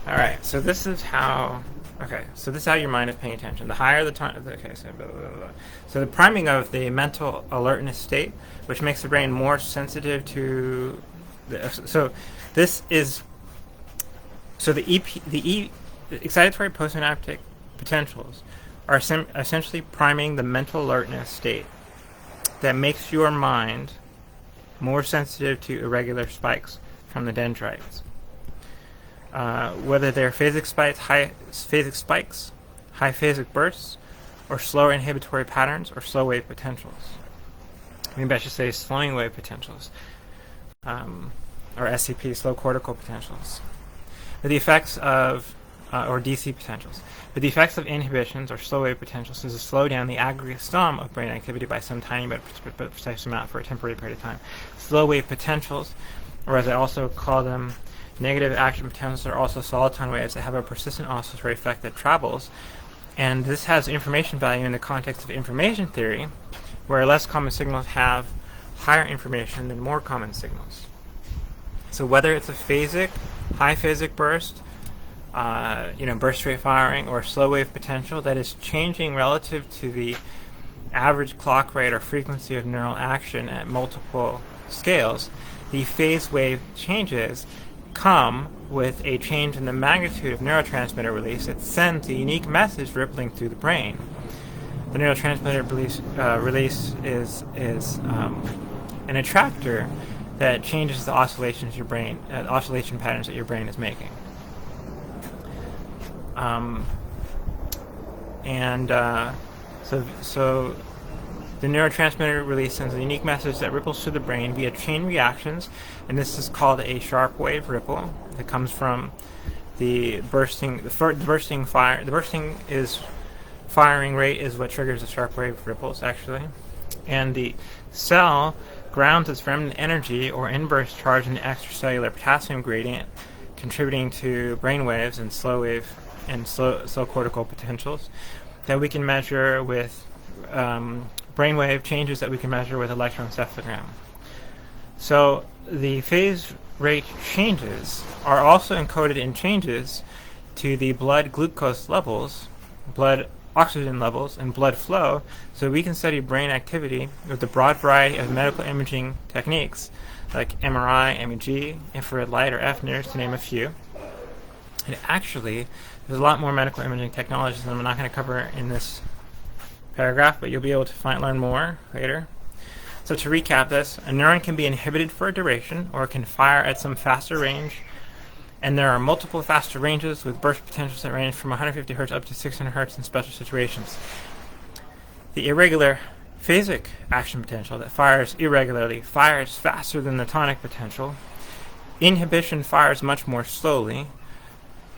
All right. So this is how. Okay. So this is how your mind is paying attention. The higher the time. Okay. So blah, blah, blah. So the priming of the mental alertness state, which makes the brain more sensitive to. The excitatory postsynaptic potentials are essentially priming the mental alertness state that makes your mind more sensitive to irregular spikes from the dendrites. Whether they're phasic spikes, high phasic bursts, or slower inhibitory patterns, or slow wave potentials. Maybe I should say slowing wave potentials. Or SCP, slow cortical potentials. The effects of, or DC potentials. But the effects of inhibitions or slow wave potentials is to slow down the aggregate sum of brain activity by some tiny but precise amount for a temporary period of time. Slow wave potentials, or as I also call them, negative action potentials, are also soliton waves that have a persistent oscillatory effect that travels. And this has information value in the context of information theory, where less common signals have higher information than more common signals. So whether it's a phasic, high phasic burst, burst rate firing, or slow wave potential that is changing relative to the average clock rate or frequency of neural action at multiple scales, the phase wave changes come with a change in the magnitude of neurotransmitter release that sends a unique message rippling through the brain. The neurotransmitter release is an attractor that changes the oscillation patterns that your brain is making. So the neurotransmitter release sends a unique message that ripples through the brain via chain reactions, and this is called a sharp wave ripple. That comes from the bursting. The bursting firing rate is what triggers the sharp wave ripples, actually, and the cell grounds its remnant energy or inburst charge in the extracellular potassium gradient, contributing to brain waves and slow wave and slow cortical potentials that we can measure with brainwave changes that we can measure with electroencephalogram. So the phase rate changes are also encoded in changes to the blood glucose levels, blood oxygen levels, and blood flow, so we can study brain activity with a broad variety of medical imaging techniques like MRI, MEG, infrared light, or FNIRS, to name a few. And actually, there's a lot more medical imaging technologies that I'm not going to cover in this paragraph, but you'll be able to learn more later. So to recap this, a neuron can be inhibited for a duration, or it can fire at some faster range, and there are multiple faster ranges with burst potentials that range from 150 Hz up to 600 Hz in special situations. The irregular phasic action potential that fires irregularly fires faster than the tonic potential. Inhibition fires much more slowly.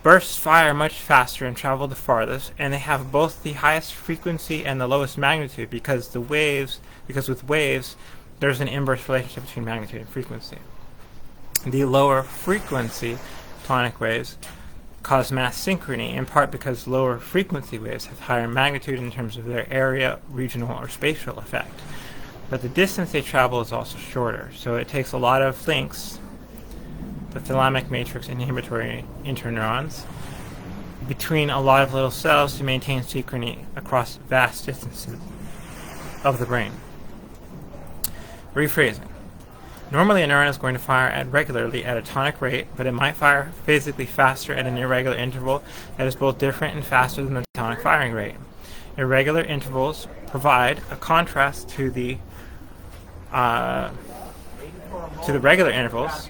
Bursts fire much faster and travel the farthest, and they have both the highest frequency and the lowest magnitude because with waves there's an inverse relationship between magnitude and frequency. The lower frequency tonic waves cause mass synchrony, in part because lower frequency waves have higher magnitude in terms of their area, regional, or spatial effect. But the distance they travel is also shorter, so it takes a lot of links, the thalamic matrix inhibitory interneurons, between a lot of little cells to maintain synchrony across vast distances of the brain. Rephrasing. Normally a neuron is going to fire regularly at a tonic rate, but it might fire physically faster at an irregular interval that is both different and faster than the tonic firing rate. Irregular intervals provide a contrast to the regular intervals,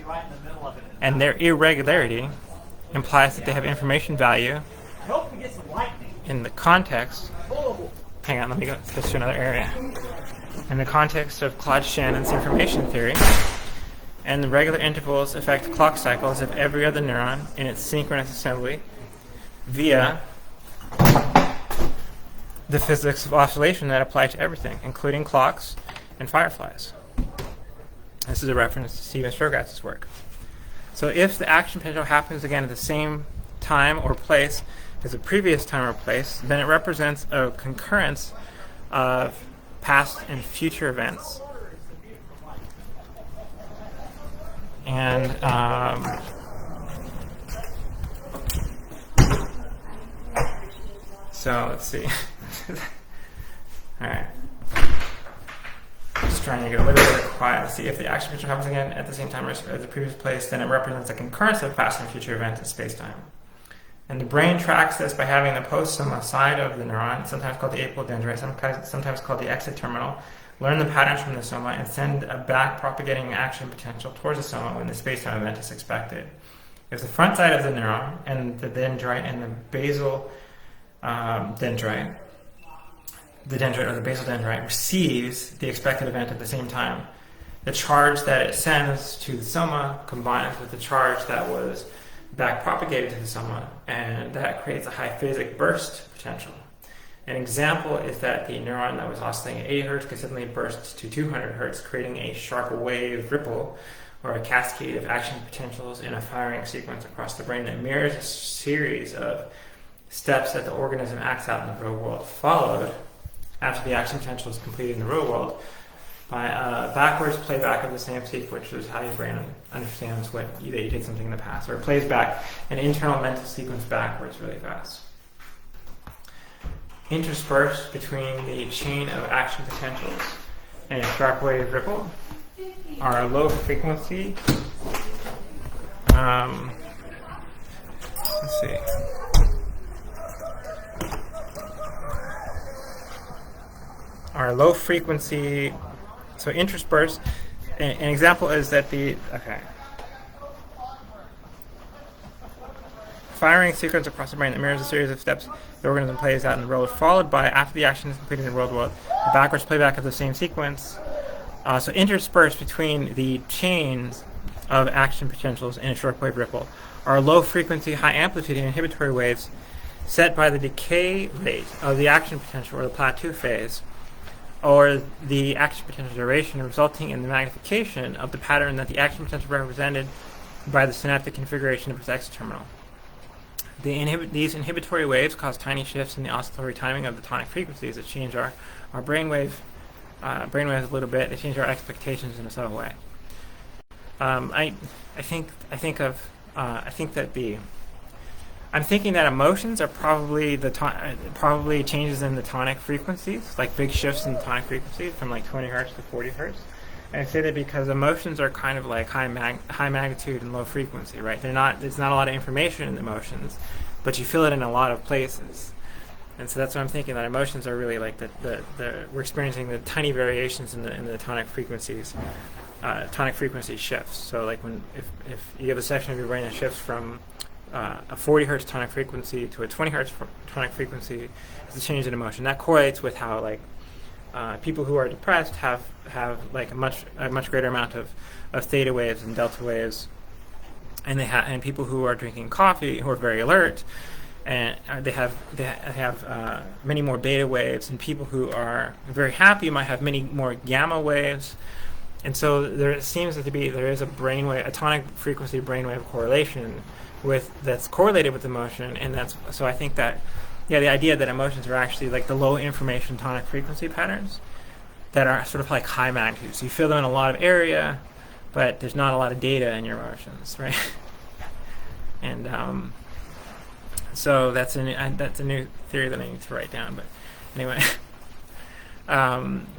and their irregularity implies that they have information value in the context. Hang on, let me go switch to another area. In the context of Claude Shannon's information theory, and the regular intervals affect clock cycles of every other neuron in its synchronous assembly via the physics of oscillation that apply to everything, including clocks and fireflies. This is a reference to Stephen Sturgatz's work. So if the action potential happens again at the same time or place as the previous time or place, then it represents a concurrence of past and future events. And so let's see. All right. Just trying to get a little bit quiet to see if the action picture happens again at the same time as the previous place, then it represents a concurrence of past and future events in space-time. And the brain tracks this by having the postsoma side of the neuron, sometimes called the apodendrite, sometimes called the exit terminal, learn the patterns from the soma and send a back propagating action potential towards the soma when the space-time event is expected. If the front side of the neuron and the dendrite and the basal dendrite, the dendrite or the basal dendrite receives the expected event at the same time, the charge that it sends to the soma combines with the charge that was back propagated to the soma, and that creates a high phasic burst potential. An example is that the neuron that was oscillating at 80 Hz could suddenly burst to 200 Hz, creating a sharp wave ripple or a cascade of action potentials in a firing sequence across the brain that mirrors a series of steps that the organism acts out in the real world, followed after the action potential is completed in the real world by a backwards playback of the same sequence, which is how your brain understands that you did something in the past, or it plays back an internal mental sequence backwards really fast. Interspersed between the chain of action potentials and a sharp wave ripple are a low frequency. Let's see. Our low frequency, so interspersed. An example is that firing sequence across the brain that mirrors a series of steps the organism plays out in the world, followed by, after the action is completed in the real world, the backwards playback of the same sequence. So interspersed between the chains of action potentials in a short wave ripple are low frequency, high amplitude inhibitory waves set by the decay rate of the action potential or the plateau phase, or the action potential duration, resulting in the magnification of the pattern that the action potential represented by the synaptic configuration of its exit terminal. These inhibitory waves cause tiny shifts in the oscillatory timing of the tonic frequencies that change our brainwaves a little bit. They change our expectations in a subtle way. I'm thinking that emotions are probably probably changes in the tonic frequencies, like big shifts in the tonic frequencies from like 20 Hertz to 40 Hertz. And I say that because emotions are kind of like high magnitude and low frequency, right? There's not a lot of information in emotions, but you feel it in a lot of places. And so that's what I'm thinking, that emotions are really like we're experiencing the tiny variations in the tonic frequencies, tonic frequency shifts. So like if you have a section of your brain that shifts from a 40 Hertz tonic frequency to a 20 Hertz tonic frequency, it's a change in emotion. That correlates with how like people who are depressed have like a much greater amount of theta waves and delta waves and people who are drinking coffee who are very alert, and they have many more beta waves, and people who are very happy might have many more gamma waves. And so there seems to be, there is a brainwave, a tonic frequency brainwave correlation that's correlated with emotion, and so I think that, yeah, the idea that emotions are actually like the low information tonic frequency patterns that are sort of like high magnitude. So you feel them in a lot of area, but there's not a lot of data in your emotions, right? And so that's a new theory that I need to write down. But anyway.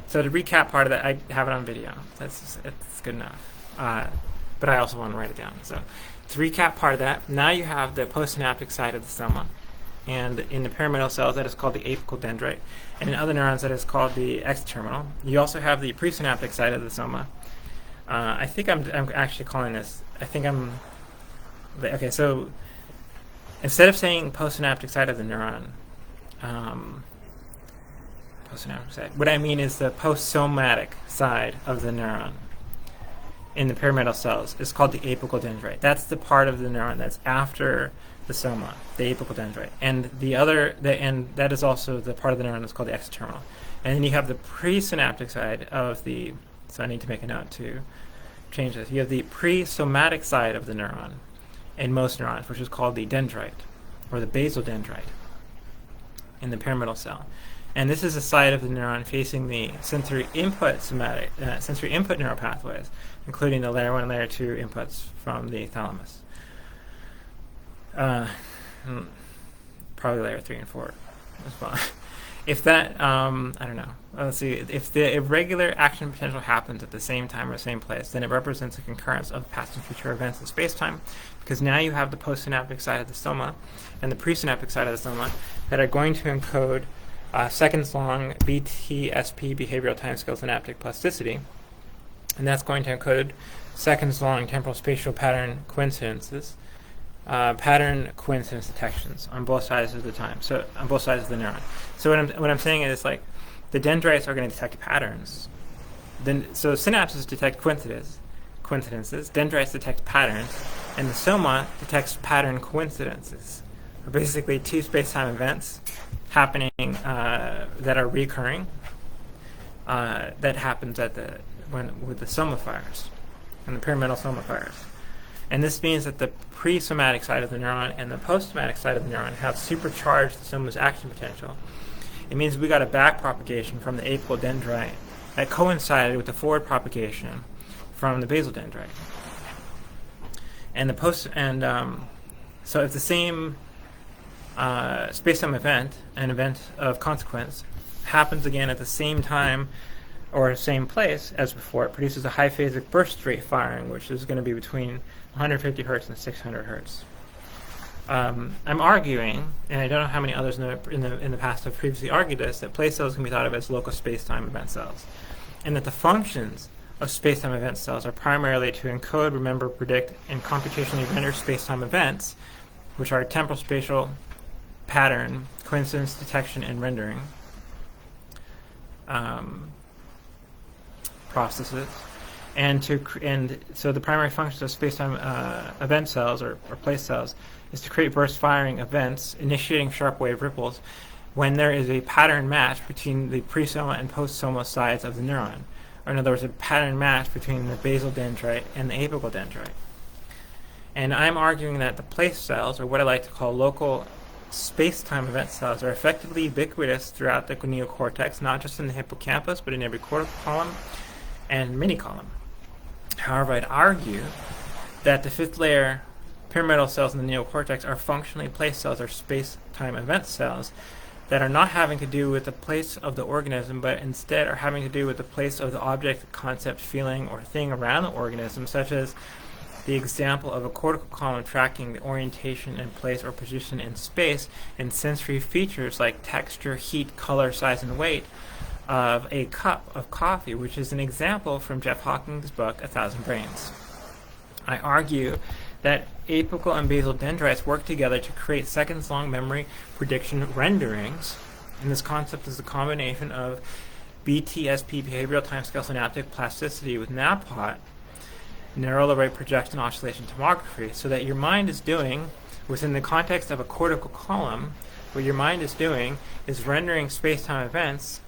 So to recap part of that, I have it on video. It's good enough. But I also want to write it down. So to recap part of that, now you have the postsynaptic side of the soma. And in the pyramidal cells, that is called the apical dendrite. And in other neurons, that is called the extraterminal. You also have the presynaptic side of the soma. I think I'm actually calling this, okay, so instead of saying postsynaptic side of the neuron, postsynaptic side, what I mean is the postsomatic side of the neuron in the pyramidal cells is called the apical dendrite. That's the part of the neuron that's after the soma, the apical dendrite. And that is also the part of the neuron that's called the extraterminal. And then you have the presynaptic side of the, so I need to make a note to change this. You have the presomatic side of the neuron in most neurons, which is called the dendrite, or the basal dendrite in the pyramidal cell. And this is the side of the neuron facing the sensory input sensory input neural pathways, including the layer 1 and layer 2 inputs from the thalamus. Probably layer 3 and 4 as well. If that, I don't know. Let's see. If the irregular action potential happens at the same time or same place, then it represents a concurrence of past and future events in space-time, because now you have the postsynaptic side of the soma and the presynaptic side of the soma that are going to encode seconds-long BTSP behavioral timescale synaptic plasticity, and that's going to encode seconds-long temporal spatial pattern coincidences, pattern coincidence detections on both sides of the time. So on both sides of the neuron. So what I'm saying is, like, the dendrites are going to detect patterns. So synapses detect coincidences. Dendrites detect patterns, and the soma detects pattern coincidences. Basically, two space-time events happening that are recurring. That happens with the soma fires and the pyramidal soma fires. And this means that the presomatic side of the neuron and the postsomatic side of the neuron have supercharged the soma's action potential. It means we got a back propagation from the apical dendrite that coincided with the forward propagation from the basal dendrite. And so if the same space-time event, an event of consequence, happens again at the same time or same place as before, it produces a high phasic burst rate firing, which is going to be between 150 hertz and 600 hertz. I'm arguing, and I don't know how many others in the past have previously argued this, that place cells can be thought of as local space-time event cells, and that the functions of space-time event cells are primarily to encode, remember, predict, and computationally render space-time events, which are temporal spatial pattern, coincidence detection, and rendering processes. And so the primary function of space-time event cells or place cells is to create burst firing events, initiating sharp wave ripples when there is a pattern match between the presoma and postsoma sides of the neuron. Or in other words, a pattern match between the basal dendrite and the apical dendrite. And I'm arguing that the place cells, or what I like to call local space-time event cells, are effectively ubiquitous throughout the neocortex, not just in the hippocampus, but in every cortical column and mini-column. However, I'd argue that the fifth layer pyramidal cells in the neocortex are functionally place cells, or space-time event cells, that are not having to do with the place of the organism, but instead are having to do with the place of the object, concept, feeling, or thing around the organism, such as the example of a cortical column tracking the orientation and place or position in space and sensory features like texture, heat, color, size, and weight of a cup of coffee, which is an example from Jeff Hawking's book, 1,000 Brains. I argue that apical and basal dendrites work together to create seconds-long memory prediction renderings, and this concept is a combination of BTSP, behavioral timescale synaptic plasticity, with NAPOT, neural array projection oscillation tomography, so that your mind is doing, within the context of a cortical column, what your mind is doing is rendering space-time events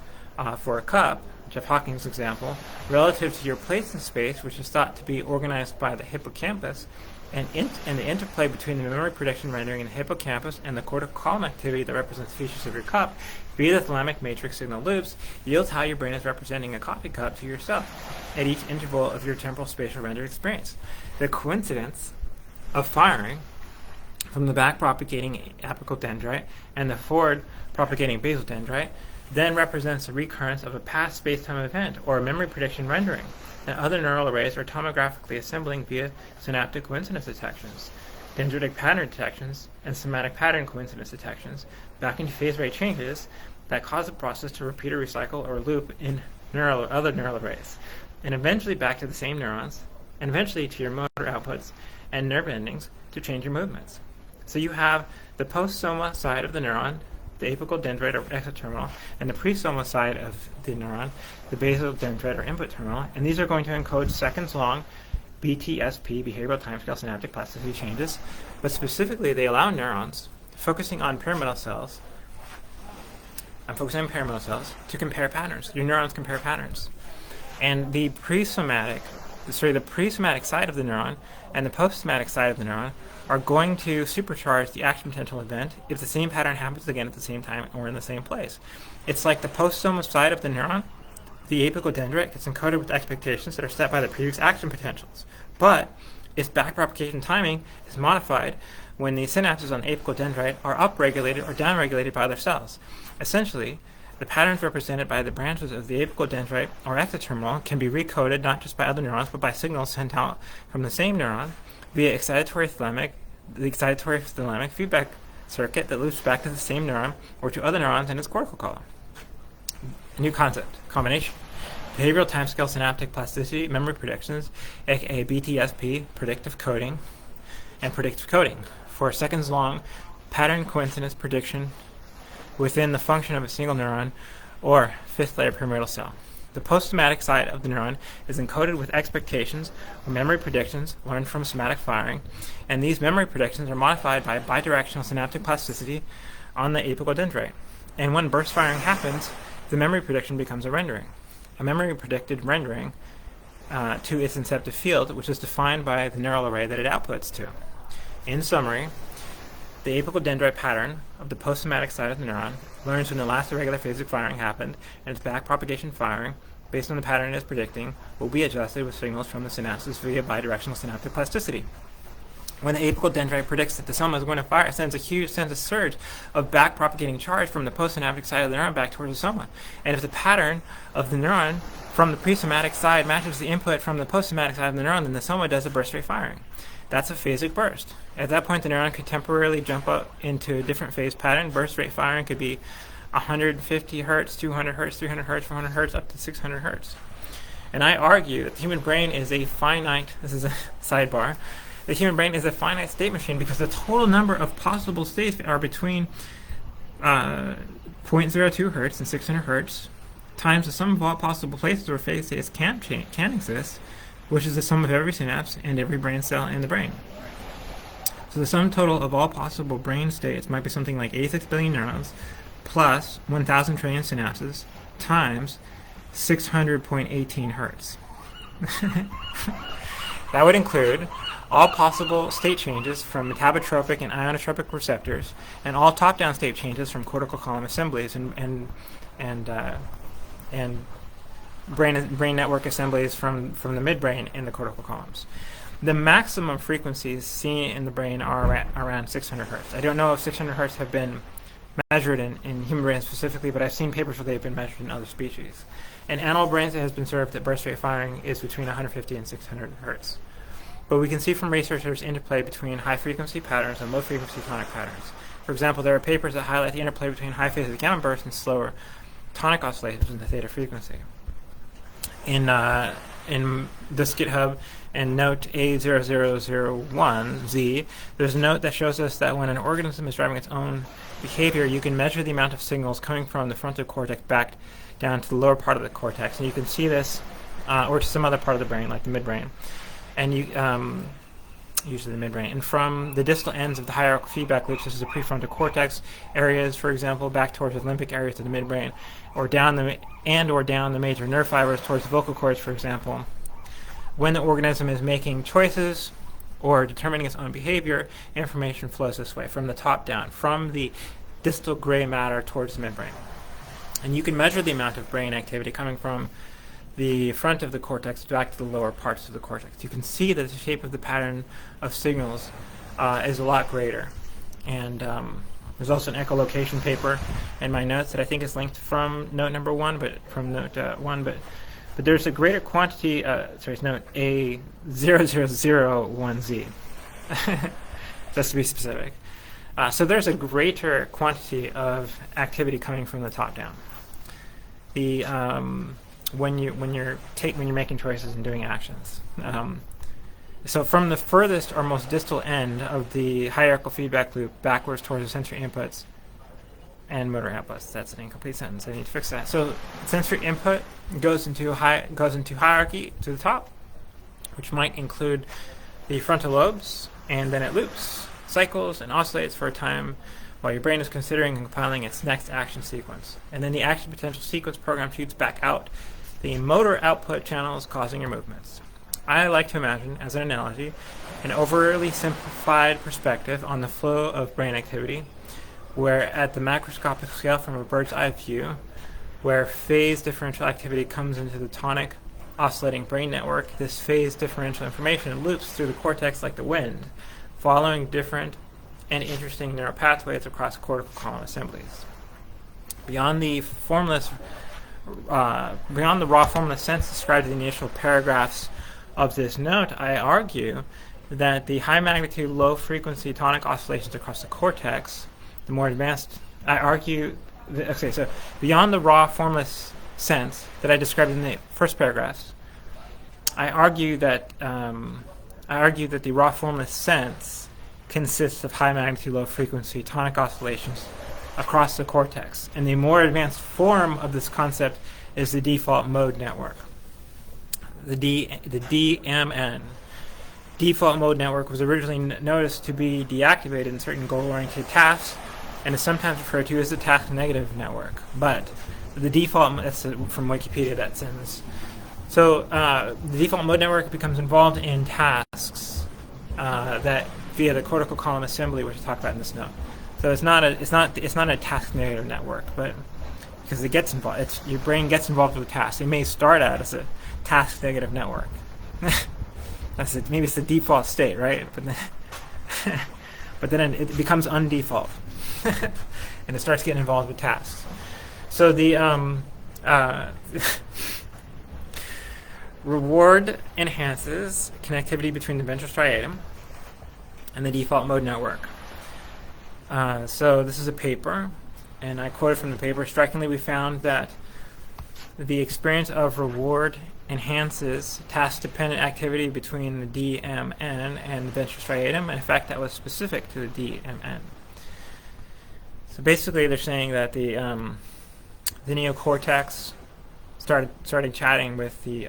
for a cup, Jeff Hawking's example, relative to your place in space, which is thought to be organized by the hippocampus, and the interplay between the memory prediction rendering in the hippocampus and the cortical column activity that represents features of your cup via the thalamic matrix signal loops yields how your brain is representing a coffee cup to yourself at each interval of your temporal spatial rendered experience. The coincidence of firing from the back propagating apical dendrite and the forward propagating basal dendrite then represents a recurrence of a past space-time event or a memory prediction rendering, and other neural arrays are tomographically assembling via synaptic coincidence detections, dendritic pattern detections, and somatic pattern coincidence detections back into phase rate changes that cause the process to repeat or recycle or loop in other neural arrays, and eventually back to the same neurons, and eventually to your motor outputs and nerve endings to change your movements. So you have the post-soma side of the neuron, the apical dendrite or exit terminal, and the pre-soma side of the neuron, the basal dendrite or input terminal, and these are going to encode seconds-long BTSP, behavioral timescale synaptic plasticity changes, but specifically they allow neurons, focusing on pyramidal cells, to compare patterns. Your neurons compare patterns. And the pre-somatic side of the neuron and the post-somatic side of the neuron are going to supercharge the action potential event if the same pattern happens again at the same time or in the same place. It's like the post-soma side of the neuron, the apical dendrite, gets encoded with expectations that are set by the previous action potentials. But its backpropagation timing is modified when the synapses on the apical dendrite are upregulated or downregulated by other cells. Essentially, the patterns represented by the branches of the apical dendrite or exit terminal can be recoded not just by other neurons but by signals sent out from the same neuron via the excitatory thalamic feedback circuit that loops back to the same neuron or to other neurons in its cortical column. A new concept, combination. Behavioral timescale synaptic plasticity, memory predictions, aka BTSP, predictive coding, and predictive coding for seconds-long pattern coincidence prediction within the function of a single neuron or fifth-layer pyramidal cell. The post-somatic side of the neuron is encoded with expectations or memory predictions learned from somatic firing, and these memory predictions are modified by bidirectional synaptic plasticity on the apical dendrite. And when burst firing happens, the memory prediction becomes a rendering. A memory predicted rendering to its inceptive field, which is defined by the neural array that it outputs to. In summary, the apical dendrite pattern of the post-somatic side of the neuron learns when the last irregular phase of firing happened, and its backpropagation firing, based on the pattern it is predicting, will be adjusted with signals from the synapses via bidirectional synaptic plasticity. When the apical dendrite predicts that the soma is going to fire, it sends a surge of backpropagating charge from the postsynaptic side of the neuron back towards the soma. And if the pattern of the neuron from the presomatic side matches the input from the postsomatic side of the neuron, then the soma does a burst rate firing. That's a phasic burst. At that point, the neuron could temporarily jump up into a different phase pattern. Burst rate firing could be 150 hertz, 200 hertz, 300 hertz, 400 hertz, up to 600 hertz. And I argue that the human brain is a finite, this is a sidebar, the human brain is a finite state machine because the total number of possible states are between 0.02 hertz and 600 hertz times the sum of all possible places where phase states can exist, which is the sum of every synapse and every brain cell in the brain. So the sum total of all possible brain states might be something like 86 billion neurons plus 1,000 trillion synapses times 600.18 hertz. That would include all possible state changes from metabotropic and ionotropic receptors, and all top-down state changes from cortical column assemblies and brain network assemblies from the midbrain in the cortical columns. The maximum frequencies seen in the brain are around 600 hertz. I don't know if 600 hertz have been measured in human brains specifically, but I've seen papers where they've been measured in other species. In animal brains, it has been observed that burst rate firing is between 150 and 600 hertz. But we can see from researchers interplay between high-frequency patterns and low-frequency tonic patterns. For example, there are papers that highlight the interplay between high phase of gamma bursts and slower tonic oscillations in the theta frequency. In this GitHub and note A0001Z, there's a note that shows us that when an organism is driving its own behavior, you can measure the amount of signals coming from the frontal cortex back down to the lower part of the cortex. And you can see this, or to some other part of the brain, like the midbrain. and usually the midbrain. And from the distal ends of the hierarchical feedback loops, this is the prefrontal cortex areas, for example, back towards the limbic areas of the midbrain, or down the major nerve fibers towards the vocal cords, for example. When the organism is making choices or determining its own behavior, information flows this way, from the top down, from the distal gray matter towards the midbrain. And you can measure the amount of brain activity coming from the front of the cortex back to the lower parts of the cortex. You can see that the shape of the pattern of signals is a lot greater. And there's also an echolocation paper in my notes that I think is linked from note number 1, but from note 1, but there's a greater quantity, it's note A0001Z, just to be specific. So there's a greater quantity of activity coming from the top down. The when you're making choices and doing actions. So from the furthest or most distal end of the hierarchical feedback loop backwards towards the sensory inputs and motor outputs. That's an incomplete sentence. I need to fix that. So sensory input goes into hierarchy to the top, which might include the frontal lobes, and then it loops, cycles, and oscillates for a time while your brain is considering and compiling its next action sequence. And then the action potential sequence program shoots back out the motor output channels causing your movements. I like to imagine, as an analogy, an overly simplified perspective on the flow of brain activity, where at the macroscopic scale from a bird's eye view, where phase differential activity comes into the tonic oscillating brain network, this phase differential information loops through the cortex like the wind, following different and interesting neural pathways across cortical column assemblies. Beyond the raw formless sense described in the initial paragraphs of this note, I argue that the high magnitude, low frequency tonic oscillations across the cortex, the more advanced, so beyond the raw formless sense that I described in the first paragraphs, I argue that the raw formless sense consists of high magnitude, low frequency tonic oscillations across the cortex. And the more advanced form of this concept is the default mode network. The DMN. Default mode network was originally noticed to be deactivated in certain goal-oriented tasks and is sometimes referred to as the task negative network. But the default, that's from Wikipedia, that sentence. So the default mode network becomes involved in tasks that via the cortical column assembly, which we talked about in this note. So it's not a task negative network, but because it gets involved, your brain gets involved with a task. It may start out as a task negative network. Maybe it's the default state, right? But then it becomes undefault, and it starts getting involved with tasks. So the reward enhances connectivity between the ventral striatum and the default mode network. So this is a paper, and I quoted from the paper. Strikingly, we found that the experience of reward enhances task-dependent activity between the DMN and the ventral striatum, an effect that was specific to the DMN. So basically, they're saying that the neocortex started chatting with the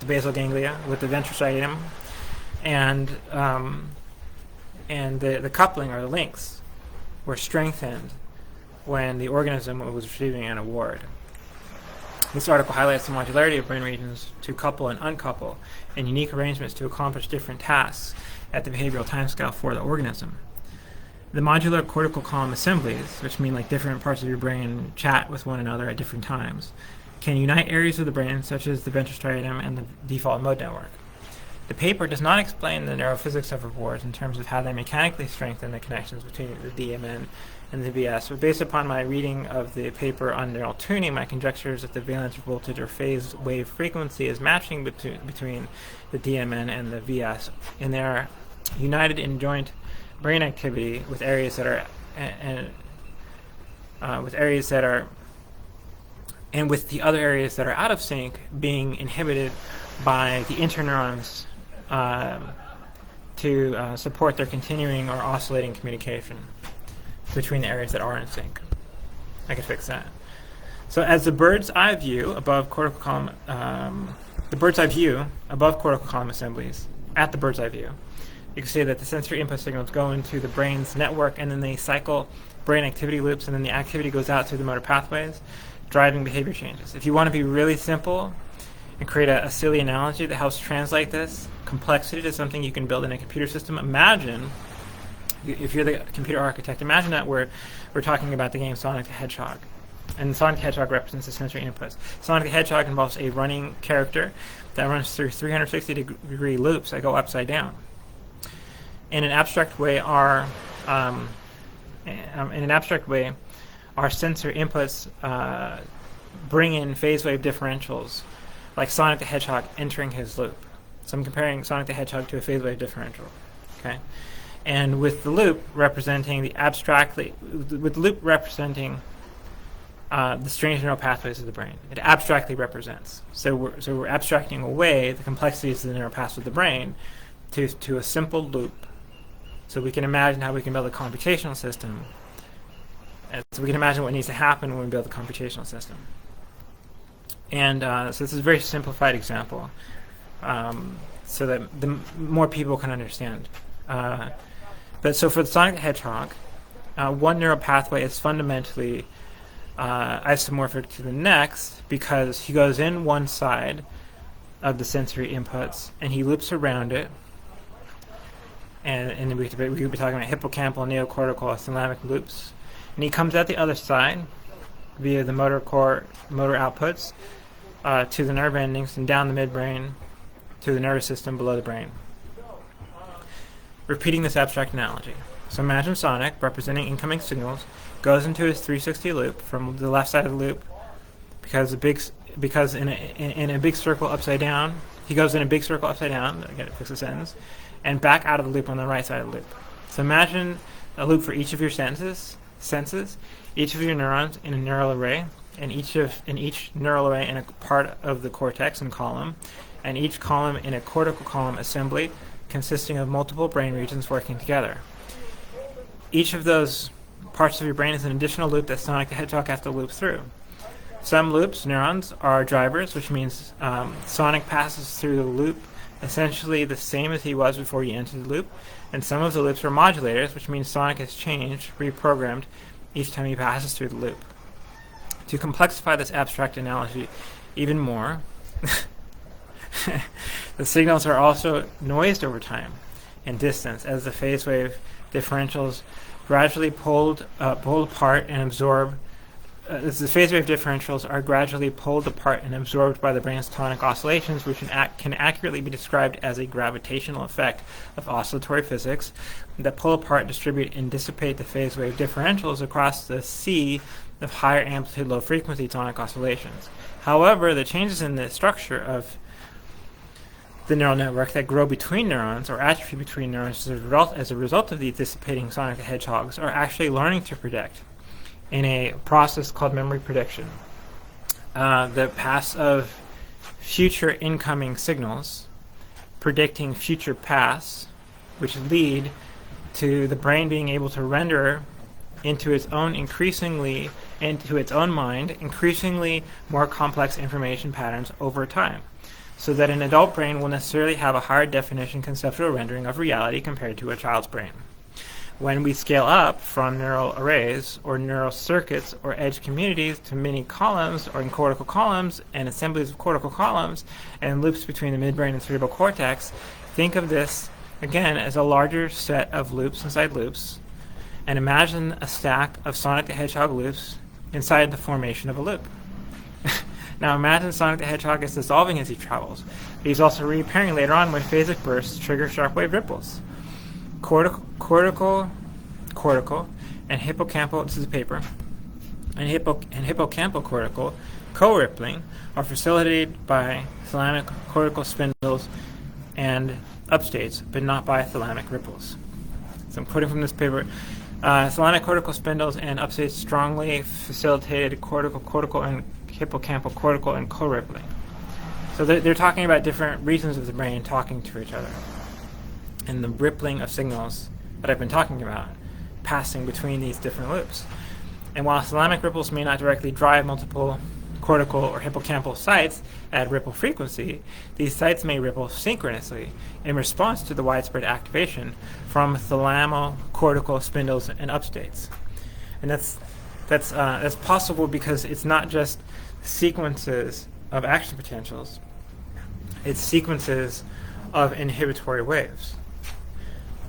basal ganglia, with the ventral striatum, and the coupling or the links were strengthened when the organism was receiving an award. This article highlights the modularity of brain regions to couple and uncouple and unique arrangements to accomplish different tasks at the behavioral timescale for the organism. The modular cortical column assemblies, which mean like different parts of your brain chat with one another at different times, can unite areas of the brain such as the ventral striatum and the default mode network. The paper does not explain the neurophysics of rewards in terms of how they mechanically strengthen the connections between the DMN and the VS, but based upon my reading of the paper on neural tuning, my conjecture is that the valence voltage or phase wave frequency is matching between the DMN and the VS, and they are united in joint brain activity with areas that are and with the other areas that are out of sync being inhibited by the interneurons to support their continuing or oscillating communication between the areas that are in sync. I can fix that. So as the bird's eye view above cortical column the bird's eye view above cortical column assemblies, at the bird's eye view, you can see that the sensory input signals go into the brain's network, and then they cycle brain activity loops, and then the activity goes out through the motor pathways, driving behavior changes. If you want to be really simple and create a silly analogy that helps translate this complexity to something you can build in a computer system, imagine, if you're the computer architect, imagine that we're talking about the game Sonic the Hedgehog. And Sonic the Hedgehog represents the sensory inputs. Sonic the Hedgehog involves a running character that runs through 360-degree loops that go upside down. In an abstract way, our sensory inputs bring in phase wave differentials, like Sonic the Hedgehog entering his loop. So I'm comparing Sonic the Hedgehog to a phase wave differential. Okay, and with the loop representing the strange neural pathways of the brain. It abstractly represents. So we're abstracting away the complexities of the neural pathways of the brain to a simple loop. So we can imagine how we can build a computational system. And so we can imagine what needs to happen when we build a computational system. And so this is a very simplified example, so that the more people can understand. But so for the Sonic the Hedgehog, one neural pathway is fundamentally isomorphic to the next because he goes in one side of the sensory inputs and he loops around it, and we could be talking about hippocampal, neocortical, thalamic loops, and he comes out the other side via the motor outputs to the nerve endings and down the midbrain to the nervous system below the brain. Repeating this abstract analogy. So imagine Sonic, representing incoming signals, goes into his 360 loop from the left side of the loop because in a big circle upside down, he goes in a big circle upside down, again it fix the sentence, and back out of the loop on the right side of the loop. So imagine a loop for each of your senses, each of your neurons in a neural array, and each neural array in a part of the cortex and column, and each column in a cortical column assembly consisting of multiple brain regions working together. Each of those parts of your brain is an additional loop that Sonic the Hedgehog has to loop through. Some loops, neurons, are drivers, which means Sonic passes through the loop essentially the same as he was before he entered the loop, and some of the loops are modulators, which means Sonic has changed, reprogrammed, each time he passes through the loop. To complexify this abstract analogy even more, the signals are also noised over time and distance as the phase wave differentials gradually pulled apart and absorbed. As the phase wave differentials are gradually pulled apart and absorbed by the brain's tonic oscillations, which can accurately be described as a gravitational effect of oscillatory physics that pull apart, distribute, and dissipate the phase wave differentials across the sea of higher amplitude, low frequency tonic oscillations. However, the changes in the structure of the neural network that grow between neurons or atrophy between neurons as a result of these dissipating Sonic the Hedgehogs are actually learning to predict in a process called memory prediction. The paths of future incoming signals predicting future paths, which lead to the brain being able to render into its own mind increasingly more complex information patterns over time, so that an adult brain will necessarily have a higher definition conceptual rendering of reality compared to a child's brain. When we scale up from neural arrays or neural circuits or edge communities to mini columns or in cortical columns and assemblies of cortical columns and loops between the midbrain and cerebral cortex, think of this again as a larger set of loops inside loops, and imagine a stack of Sonic the Hedgehog loops inside the formation of a loop. Now imagine Sonic the Hedgehog is dissolving as he travels, but he's also reappearing later on when phasic bursts trigger sharp wave ripples. Cortical, and hippocampal, this is a paper, and hippocampal cortical co-rippling are facilitated by thalamic cortical spindles and upstates, but not by thalamic ripples. So I'm quoting from this paper. Thalamic cortical spindles and upstates strongly facilitated cortical, and hippocampal cortical and co-rippling. So they're talking about different regions of the brain talking to each other, and the rippling of signals that I've been talking about passing between these different loops. And while thalamic ripples may not directly drive multiple cortical or hippocampal sites at ripple frequency, these sites may ripple synchronously in response to the widespread activation from thalamo-cortical spindles and upstates. And that's possible because it's not just sequences of action potentials, it's sequences of inhibitory waves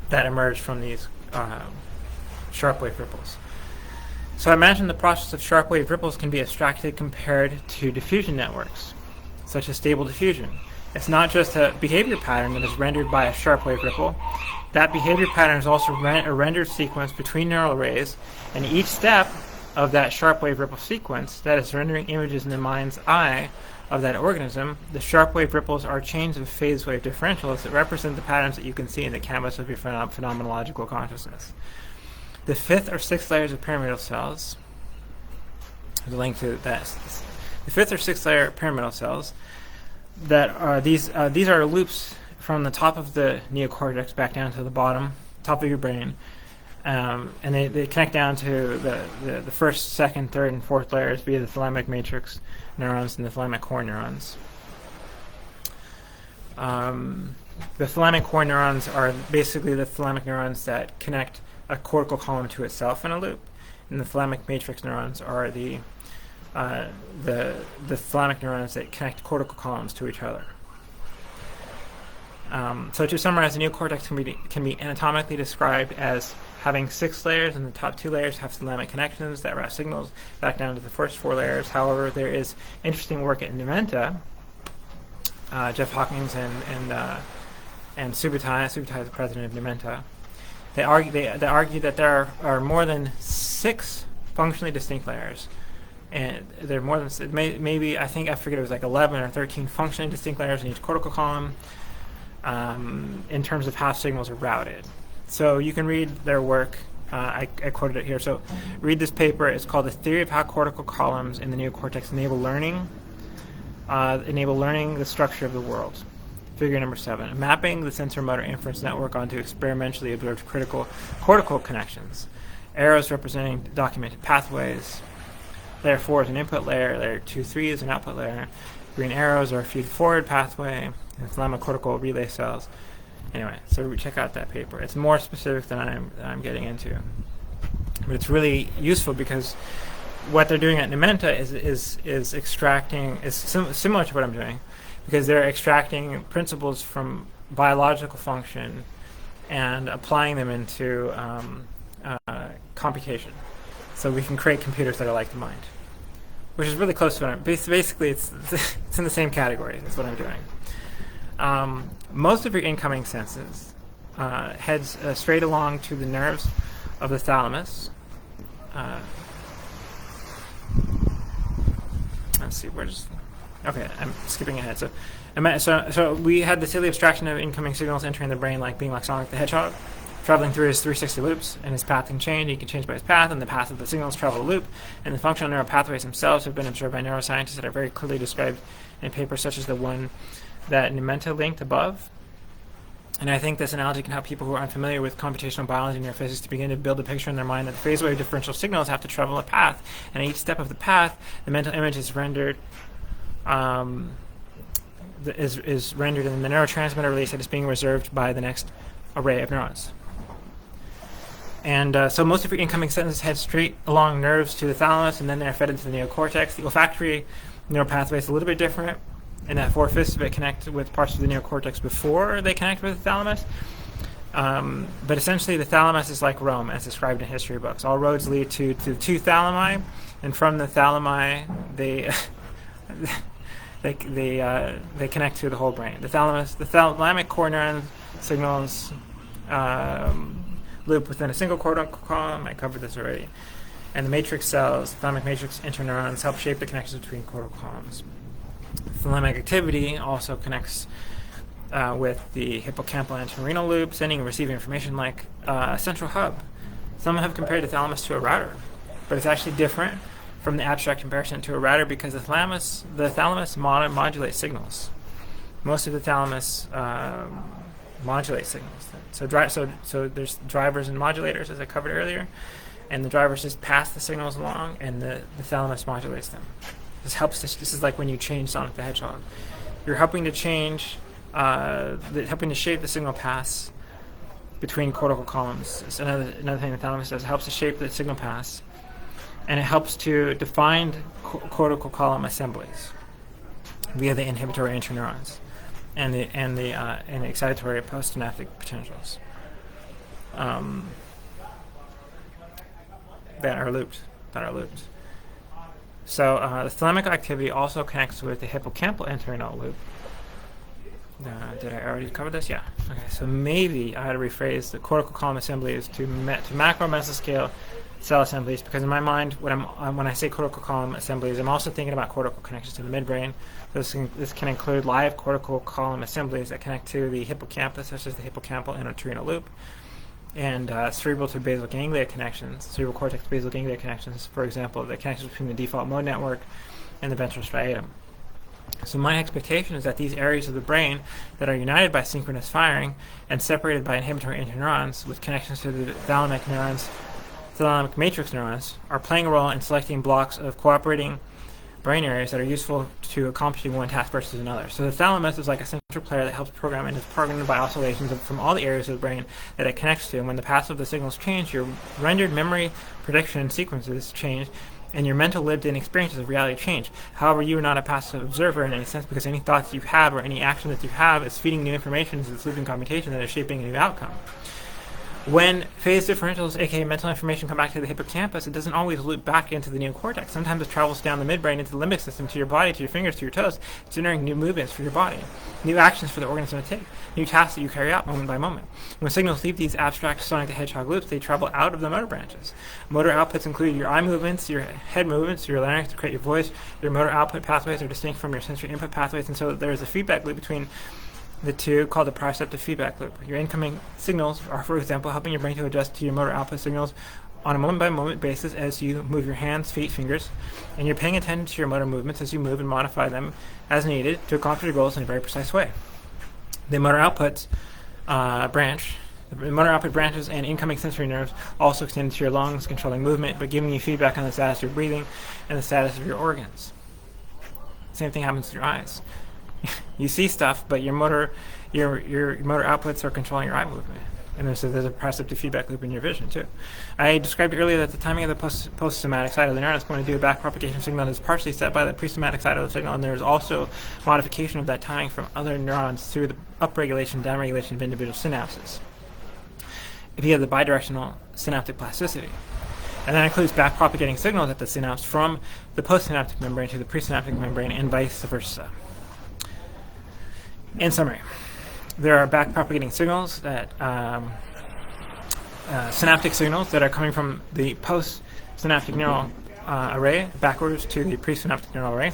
that emerge from these sharp wave ripples. So I imagine the process of sharp wave ripples can be abstracted compared to diffusion networks, such as stable diffusion. It's not just a behavior pattern that is rendered by a sharp wave ripple. That behavior pattern is also a rendered sequence between neural arrays, and each step of that sharp wave ripple sequence that is rendering images in the mind's eye of that organism, the sharp wave ripples are chains of phase wave differentials that represent the patterns that you can see in the canvas of your phenomenological consciousness. The fifth or sixth layers of pyramidal cells, there's a link to that. The fifth or sixth layer pyramidal cells, that are these are loops from the top of the neocortex back down to the bottom, top of your brain, and they connect down to the first, second, third, and fourth layers via the thalamic matrix neurons and the thalamic core neurons. The thalamic core neurons are basically the thalamic neurons that connect a cortical column to itself in a loop, and the thalamic matrix neurons are the thalamic neurons that connect cortical columns to each other. So to summarize, the neocortex can be anatomically described as having 6 layers, and the top 2 layers have thalamic connections that route signals back down to the first 4 layers. However, there is interesting work at Numenta. Jeff Hawkins and Subutai is the president of Numenta. They argue that there are more than 6 functionally distinct layers, and there are more than maybe I forget it was like 11 or 13 functionally distinct layers in each cortical column in terms of how signals are routed. So you can read their work. I quoted it here. So read this paper. It's called "The Theory of How Cortical Columns in the Neocortex Enable Learning the Structure of the World." Figure number 7, mapping the sensor motor inference network onto experimentally observed cortical connections. Arrows representing documented pathways. Layer 4 is an input layer. Layer 2-3 is an output layer. Green arrows are a feed-forward pathway, and thalamocortical relay cells. Anyway, so we check out that paper. It's more specific than I'm getting into, but it's really useful because what they're doing at Numenta is extracting similar to what I'm doing, because they're extracting principles from biological function and applying them into computation. So we can create computers that are like the mind, which is really close to what I'm... Basically, it's in the same category as what I'm doing. Most of your incoming senses heads straight along to the nerves of the thalamus. Let's see, okay, I'm skipping ahead. So we had the silly abstraction of incoming signals entering the brain, like being like Sonic the Hedgehog, traveling through his 360 loops, and his path can change. He can change by his path, and the path of the signals travel a loop. And the functional neural pathways themselves have been observed by neuroscientists that are very clearly described in papers such as the one that Numenta linked above. And I think this analogy can help people who are unfamiliar with computational biology and neurophysics to begin to build a picture in their mind that the phase wave differential signals have to travel a path. And at each step of the path, the mental image is rendered is rendered in the neurotransmitter release that is being reserved by the next array of neurons. And so most of your incoming sentences head straight along nerves to the thalamus, and then they're fed into the neocortex. The olfactory neural pathway is a little bit different, and that 4/5 of it connect with parts of the neocortex before they connect with the thalamus. But essentially, the thalamus is like Rome, as described in history books. All roads lead to 2 thalami, and from the thalami, they connect to the whole brain. The thalamic core neuron signals loop within a single cortical column. I covered this already. And the matrix cells, thalamic matrix interneurons, help shape the connections between cortical columns. Thalamic activity also connects with the hippocampal and terminal loop, sending and receiving information like a central hub. Some have compared the thalamus to a router, but it's actually different from the abstract comparison to a router because the thalamus modulates signals. Most of the thalamus modulates signals. So there's drivers and modulators, as I covered earlier, and the drivers just pass the signals along, and the thalamus modulates them. This is like when you change Sonic the Hedgehog. You're helping to change, helping to shape the signal paths between cortical columns. It's another thing the thalamus does. It helps to shape the signal paths, and it helps to define cortical column assemblies via the inhibitory interneurons and the excitatory postsynaptic potentials that are looped. So the thalamic activity also connects with the hippocampal interneural loop. Did I already cover this? Yeah. Okay, so maybe I had to rephrase the cortical column assemblies to macro mesoscale cell assemblies, because in my mind, when I say cortical column assemblies, I'm also thinking about cortical connections to the midbrain. This can include live cortical column assemblies that connect to the hippocampus, such as the hippocampal entorhinal loop, and cerebral to basal ganglia connections, cerebral cortex basal ganglia connections, for example, the connections between the default mode network and the ventral striatum. So my expectation is that these areas of the brain that are united by synchronous firing and separated by inhibitory interneurons with connections to the thalamic neurons, thalamic matrix neurons, are playing a role in selecting blocks of cooperating brain areas that are useful to accomplishing one task versus another. So the thalamus is like a central player that helps program and is programmed by oscillations from all the areas of the brain that it connects to. And when the paths of the signals change, your rendered memory prediction sequences change, and your mental lived-in experiences of reality change. However, you are not a passive observer in any sense, because any thoughts you have or any action that you have is feeding new information into this looping computation that is shaping a new outcome. When phase differentials, aka mental information, come back to the hippocampus, it doesn't always loop back into the neocortex. Sometimes it travels down the midbrain into the limbic system, to your body, to your fingers, to your toes, generating new movements for your body, new actions for the organism to take, new tasks that you carry out moment by moment. When signals leave these abstract Sonic the Hedgehog loops, they travel out of the motor branches. Motor outputs include your eye movements, your head movements, your larynx to create your voice. Your motor output pathways are distinct from your sensory input pathways, and so there is a feedback loop between the two, called the proprioceptive feedback loop. Your incoming signals are, for example, helping your brain to adjust to your motor output signals on a moment-by-moment basis as you move your hands, feet, fingers, and you're paying attention to your motor movements as you move and modify them as needed to accomplish your goals in a very precise way. The motor output branches and incoming sensory nerves also extend to your lungs, controlling movement, but giving you feedback on the status of your breathing and the status of your organs. Same thing happens to your eyes. You see stuff, but your motor outputs are controlling your eye movement. And there's a proprioceptive feedback loop in your vision, too. I described earlier that the timing of the post-somatic side of the neuron is going to do a backpropagation signal that is partially set by the pre-somatic side of the signal, and there's also modification of that timing from other neurons through the upregulation, downregulation of individual synapses via the bidirectional synaptic plasticity. And that includes backpropagating signals at the synapse from the postsynaptic membrane to the presynaptic membrane and vice versa. In summary, there are backpropagating signals that synaptic signals that are coming from the postsynaptic neural array backwards to the presynaptic neural array.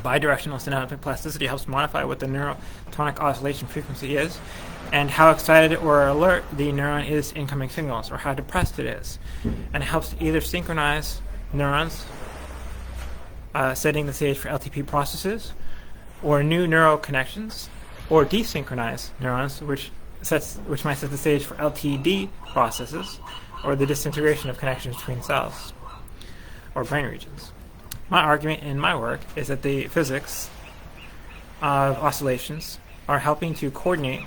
Bidirectional synaptic plasticity helps modify what the neurotonic oscillation frequency is and how excited or alert the neuron is to incoming signals, or how depressed it is. And it helps to either synchronize neurons, setting the stage for LTP processes, or new neural connections, or desynchronize neurons, which might set the stage for LTD processes, or the disintegration of connections between cells or brain regions. My argument in my work is that the physics of oscillations are helping to coordinate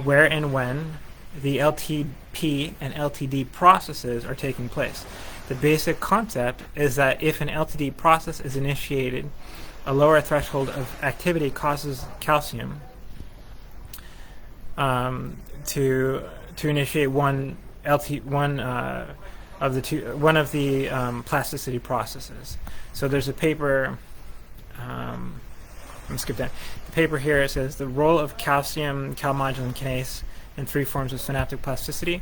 where and when the LTP and LTD processes are taking place. The basic concept is that if an LTD process is initiated, a lower threshold of activity causes calcium to initiate one of the plasticity processes. So there's a paper. I'm gonna skip that. The paper here, it says the role of calcium calmodulin kinase in three forms of synaptic plasticity.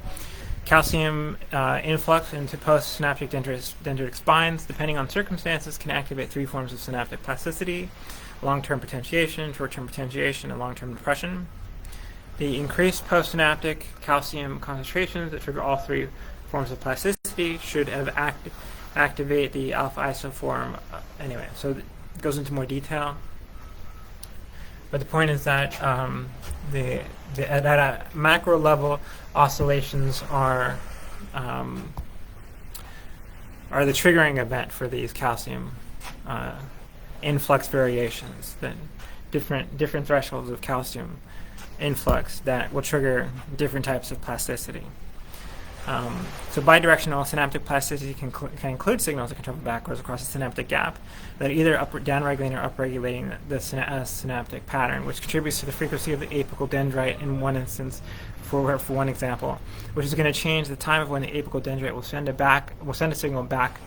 Calcium influx into postsynaptic dendritic spines, depending on circumstances, can activate three forms of synaptic plasticity: long-term potentiation, short-term potentiation, and long-term depression. The increased postsynaptic calcium concentrations that trigger all three forms of plasticity should have activate the alpha isoform. Anyway, so it goes into more detail. But the point is that at a macro level, oscillations are the triggering event for these calcium influx variations, then different thresholds of calcium influx that will trigger different types of plasticity. So bidirectional synaptic plasticity can include signals that can travel backwards across a synaptic gap that are either downregulating or upregulating the synaptic pattern, which contributes to the frequency of the apical dendrite in one instance, for one example, which is going to change the time of when the apical dendrite will send a signal back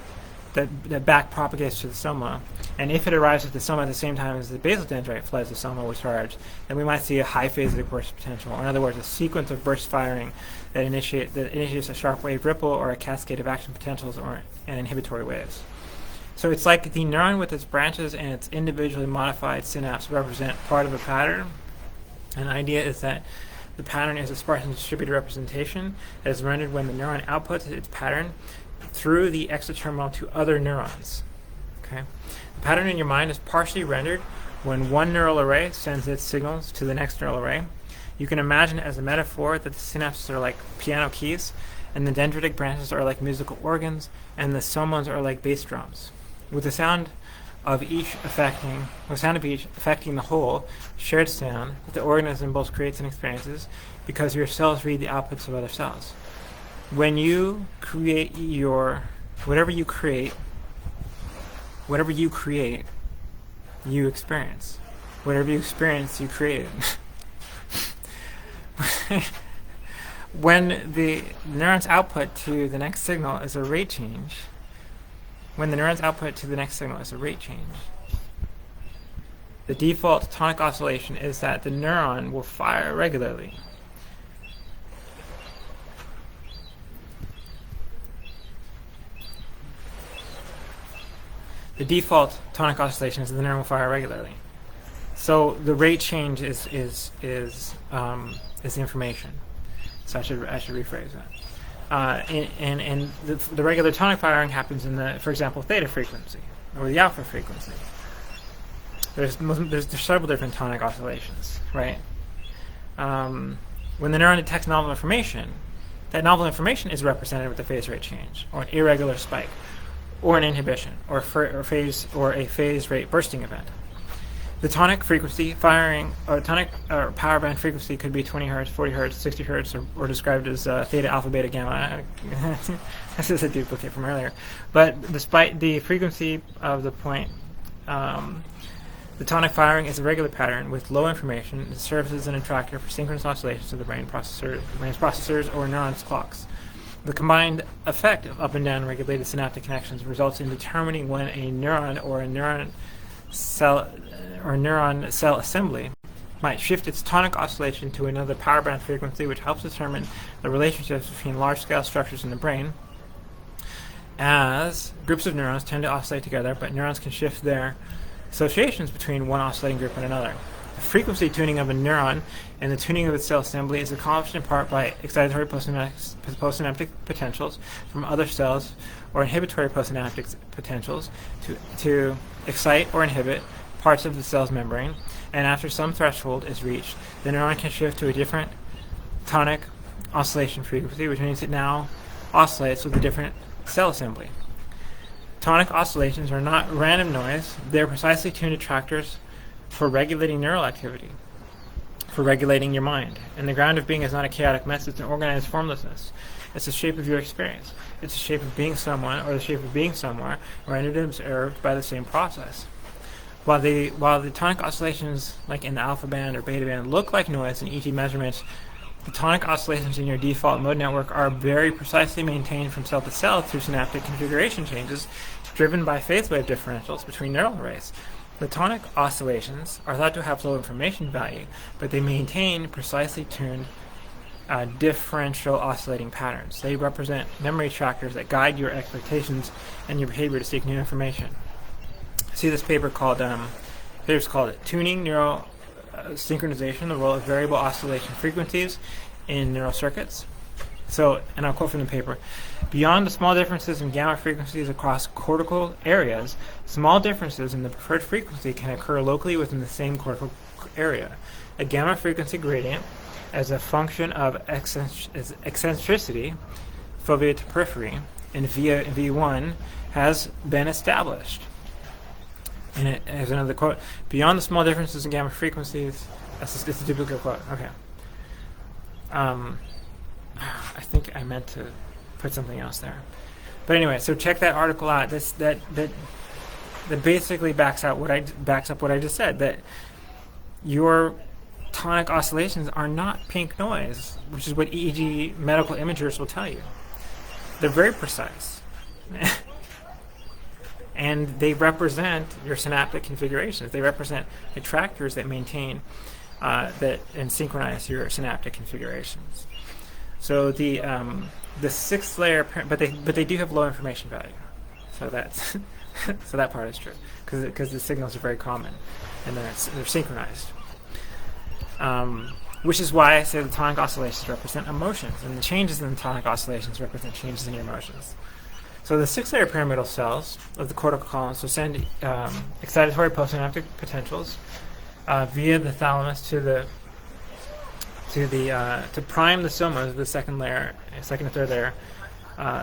that back propagates to the soma, and if it arrives at the soma at the same time as the basal dendrite floods the soma with charge, then we might see a high phasic burst potential, or in other words, a sequence of burst firing that initiates a sharp wave ripple or a cascade of action potentials and inhibitory waves. So it's like the neuron with its branches and its individually modified synapse represent part of a pattern. An idea is that the pattern is a sparsely distributed representation that is rendered when the neuron outputs its pattern through the exoterminal to other neurons. Okay? The pattern in your mind is partially rendered when one neural array sends its signals to the next neural array. You can imagine as a metaphor that the synapses are like piano keys, and the dendritic branches are like musical organs, and the somas are like bass drums, with the sound of each affecting the whole shared sound that the organism both creates and experiences, because your cells read the outputs of other cells. When you create whatever you create, you experience. Whatever you experience, you create it. When the neuron's output to the next signal is a rate change, the default tonic oscillation is that the neuron will fire regularly. The default tonic oscillation is that the neuron will fire regularly. So the rate change is information. So I should rephrase that. And the regular tonic firing happens in the, for example, theta frequency or the alpha frequency. There's several different tonic oscillations, right? When the neuron detects novel information, that novel information is represented with a phase rate change, or an irregular spike, or an inhibition, or a phase rate bursting event. The tonic frequency firing, or tonic or power band frequency could be 20 hertz, 40 hertz, 60 hertz, or described as theta, alpha, beta, gamma. This is a duplicate from earlier. But despite the frequency of the point, the tonic firing is a regular pattern with low information. It serves as an attractor for synchronous oscillations of the brain's processors or neurons' clocks. The combined effect of up and down regulated synaptic connections results in determining when a neuron or a neuron cell assembly might shift its tonic oscillation to another power band frequency, which helps determine the relationships between large-scale structures in the brain. As groups of neurons tend to oscillate together, but neurons can shift their associations between one oscillating group and another. The frequency tuning of a neuron and the tuning of its cell assembly is accomplished in part by excitatory postsynaptic potentials from other cells or inhibitory postsynaptic potentials to excite or inhibit parts of the cell's membrane, and after some threshold is reached, the neuron can shift to a different tonic oscillation frequency, which means it now oscillates with a different cell assembly. Tonic oscillations are not random noise. They're precisely tuned attractors for regulating neural activity, for regulating your mind. And the ground of being is not a chaotic mess, it's an organized formlessness. It's the shape of your experience. It's the shape of being someone or the shape of being somewhere, rendered and observed by the same process. While the tonic oscillations, like in the alpha band or beta band, look like noise in EEG measurements, the tonic oscillations in your default mode network are very precisely maintained from cell to cell through synaptic configuration changes driven by phase wave differentials between neural arrays. The tonic oscillations are thought to have low information value, but they maintain precisely tuned differential oscillating patterns. They represent memory trackers that guide your expectations and your behavior to seek new information. See this paper called Tuning Neural Synchronization, the Role of Variable Oscillation Frequencies in Neural Circuits. So, and I'll quote from the paper, beyond the small differences in gamma frequencies across cortical areas, small differences in the preferred frequency can occur locally within the same cortical area. A gamma frequency gradient as a function of eccentricity, fovea to periphery, in V1 has been established. And it has another quote: "Beyond the small differences in gamma frequencies," it's a duplicate quote. Okay. I think I meant to put something else there, but anyway. So check that article out. That basically backs up what I just said. That your tonic oscillations are not pink noise, which is what EEG medical imagers will tell you. They're very precise. And they represent your synaptic configurations. They represent attractors that maintain and synchronize your synaptic configurations. So the sixth layer, but they do have low information value. So that's so that part is true because the signals are very common and they're synchronized. Which is why I say the tonic oscillations represent emotions, and the changes in the tonic oscillations represent changes in your emotions. So the six-layer pyramidal cells of the cortical columns will send excitatory postsynaptic potentials via the thalamus to prime the somas of the second and third layer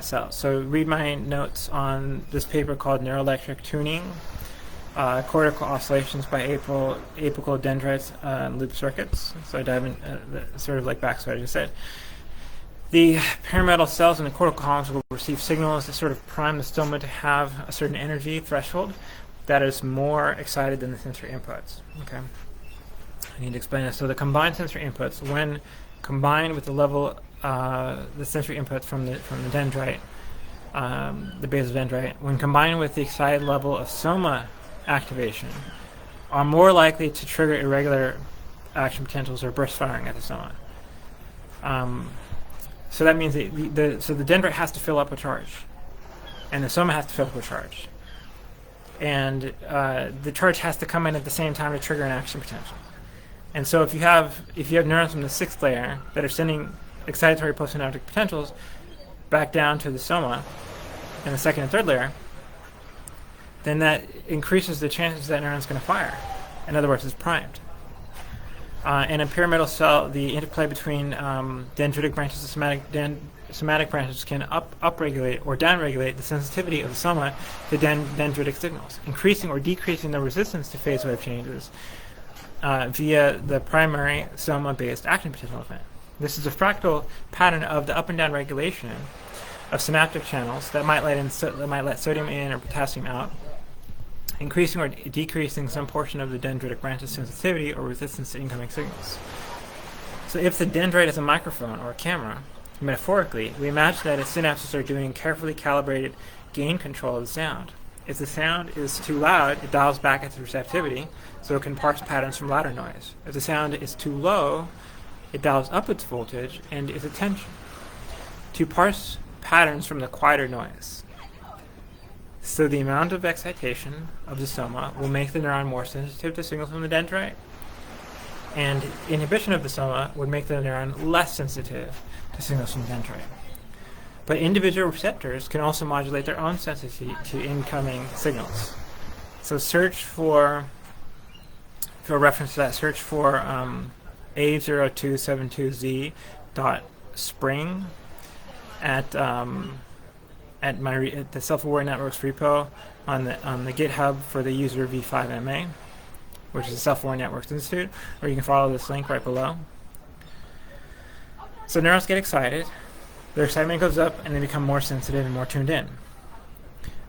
cells. So read my notes on this paper called Neuroelectric Tuning, Cortical Oscillations by Apical Dendrites and Loop Circuits. So I dive in, sort of like back to what I just said. The pyramidal cells in the cortical columns will receive signals that sort of prime the stoma to have a certain energy threshold that is more excited than the sensory inputs. Okay, I need to explain this. So the combined sensory inputs, when combined with the level, the sensory inputs from the dendrite, the basal dendrite, when combined with the excited level of soma activation, are more likely to trigger irregular action potentials or burst firing at the soma. So that means the dendrite has to fill up with charge, and the soma has to fill up with charge, and the charge has to come in at the same time to trigger an action potential. And so if you have neurons from the sixth layer that are sending excitatory postsynaptic potentials back down to the soma in the second and third layer, then that increases the chances that neuron's going to fire. In other words, it's primed. In a pyramidal cell, the interplay between dendritic branches and somatic branches can upregulate or downregulate the sensitivity of the soma to dendritic signals, increasing or decreasing the resistance to phase wave changes via the primary soma-based action potential event. This is a fractal pattern of the up and down regulation of synaptic channels that might let sodium in or potassium out, increasing or decreasing some portion of the dendritic branch's sensitivity or resistance to incoming signals. So if the dendrite is a microphone or a camera, metaphorically, we imagine that its synapses are doing carefully calibrated gain control of the sound. If the sound is too loud, it dials back its receptivity, so it can parse patterns from louder noise. If the sound is too low, it dials up its voltage and its attention to parse patterns from the quieter noise. So the amount of excitation of the soma will make the neuron more sensitive to signals from the dendrite, and inhibition of the soma would make the neuron less sensitive to signals from the dendrite. But individual receptors can also modulate their own sensitivity to incoming signals. So search for reference to that, search for A0272Z.Spring at the Self-Aware Networks repo on the GitHub for the user V5MA, which is the Self-Aware Networks Institute, or you can follow this link right below. So neurons get excited, their excitement goes up, and they become more sensitive and more tuned in.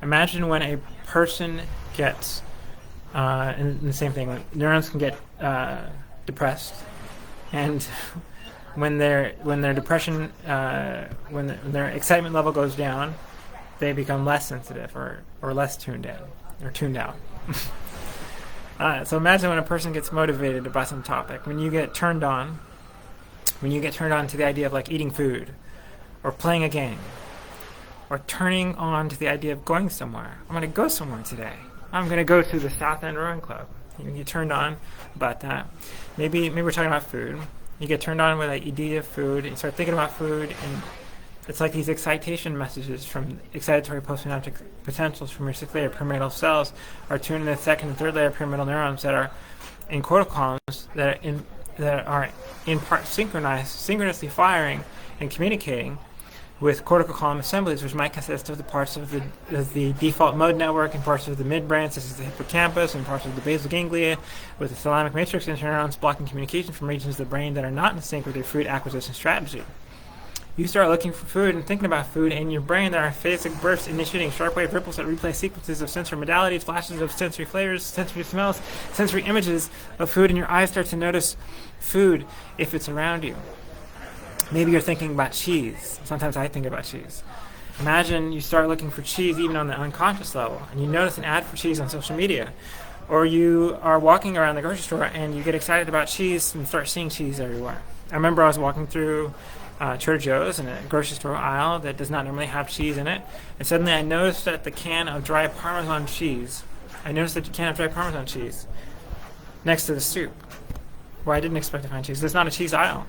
Imagine when a person gets, and the same thing, when neurons can get depressed, and when their depression, when their excitement level goes down, they become less sensitive or less tuned in or tuned out. So imagine when a person gets motivated about some topic. When you get turned on to the idea of like eating food, or playing a game, or turning on to the idea of going somewhere. I'm going to go somewhere today. I'm going to go to the South End Rowing Club. You get turned on about that. Maybe we're talking about food. You get turned on with the idea of food, and you start thinking about food, and it's like these excitation messages from excitatory postsynaptic potentials from your sixth layer pyramidal cells are tuned to the second and third layer pyramidal neurons that are in cortical columns that are in part synchronously firing and communicating with cortical column assemblies, which might consist of the parts of the default mode network and parts of the midbrain, such as the hippocampus, and parts of the basal ganglia, with the thalamic matrix interneurons blocking communication from regions of the brain that are not in sync with your food acquisition strategy. You start looking for food and thinking about food, and in your brain there are phasic bursts initiating sharp-wave ripples that replay sequences of sensory modalities, flashes of sensory flavors, sensory smells, sensory images of food, and your eyes start to notice food if it's around you. Maybe you're thinking about cheese. Sometimes I think about cheese. Imagine you start looking for cheese even on the unconscious level, and you notice an ad for cheese on social media. Or you are walking around the grocery store and you get excited about cheese and start seeing cheese everywhere. I remember I was walking through Trader Joe's in a grocery store aisle that does not normally have cheese in it, and suddenly I noticed that the can of dry Parmesan cheese, next to the soup, where I didn't expect to find cheese. There's not a cheese aisle.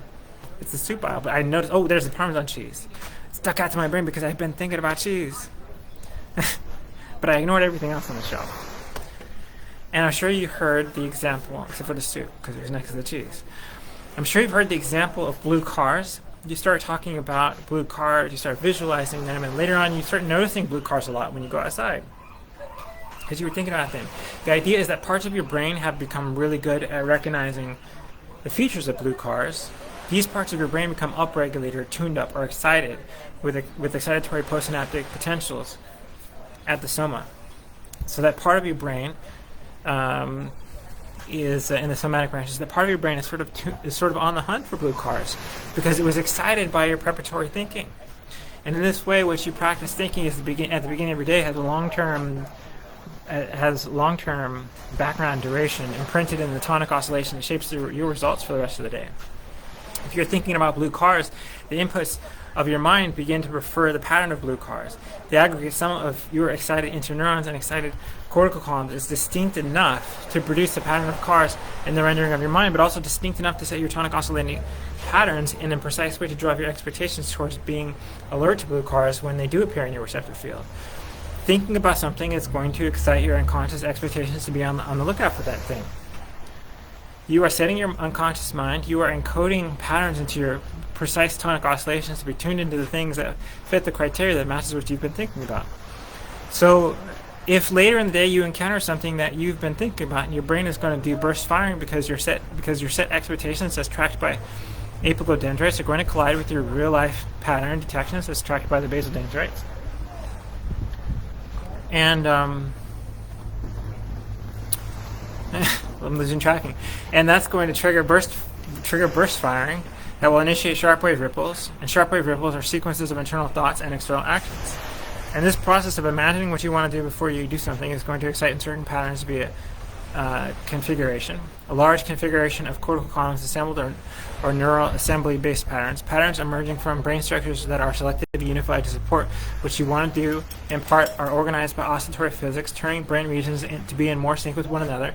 It's the soup aisle, but I noticed, oh, there's the Parmesan cheese. It stuck out to my brain because I've been thinking about cheese. But I ignored everything else on the shelf. And I'm sure you heard the example, except for the soup, because it was next to the cheese. I'm sure you've heard the example of blue cars. You start talking about blue cars, you start visualizing them, and later on you start noticing blue cars a lot when you go outside, because you were thinking about them. The idea is that parts of your brain have become really good at recognizing the features of blue cars. These parts of your brain become upregulated or tuned up or excited with excitatory postsynaptic potentials at the soma. So that part of your brain is in the somatic branches. That part of your brain is sort of on the hunt for blue cars because it was excited by your preparatory thinking. And in this way, what you practice thinking is at the beginning of your day has long-term background duration imprinted in the tonic oscillation that shapes your results for the rest of the day. If you're thinking about blue cars, the inputs of your mind begin to refer the pattern of blue cars. The aggregate sum of your excited interneurons and excited cortical columns is distinct enough to produce the pattern of cars in the rendering of your mind, but also distinct enough to set your tonic oscillating patterns in a precise way to drive your expectations towards being alert to blue cars when they do appear in your receptive field. Thinking about something is going to excite your unconscious expectations to be on the lookout for that thing. You are setting your unconscious mind, you are encoding patterns into your precise tonic oscillations to be tuned into the things that fit the criteria that matches what you've been thinking about. So if later in the day you encounter something that you've been thinking about, and your brain is going to do burst firing because your set expectations as tracked by apical dendrites are going to collide with your real life pattern detections as tracked by the basal dendrites. And I'm losing tracking. And that's going to trigger burst firing that will initiate sharp-wave ripples. And sharp-wave ripples are sequences of internal thoughts and external actions. And this process of imagining what you want to do before you do something is going to excite in certain patterns via configuration. A large configuration of cortical columns assembled or neural assembly-based patterns emerging from brain structures that are selectively unified to support what you want to do, in part are organized by oscillatory physics, turning brain regions to be in more sync with one another.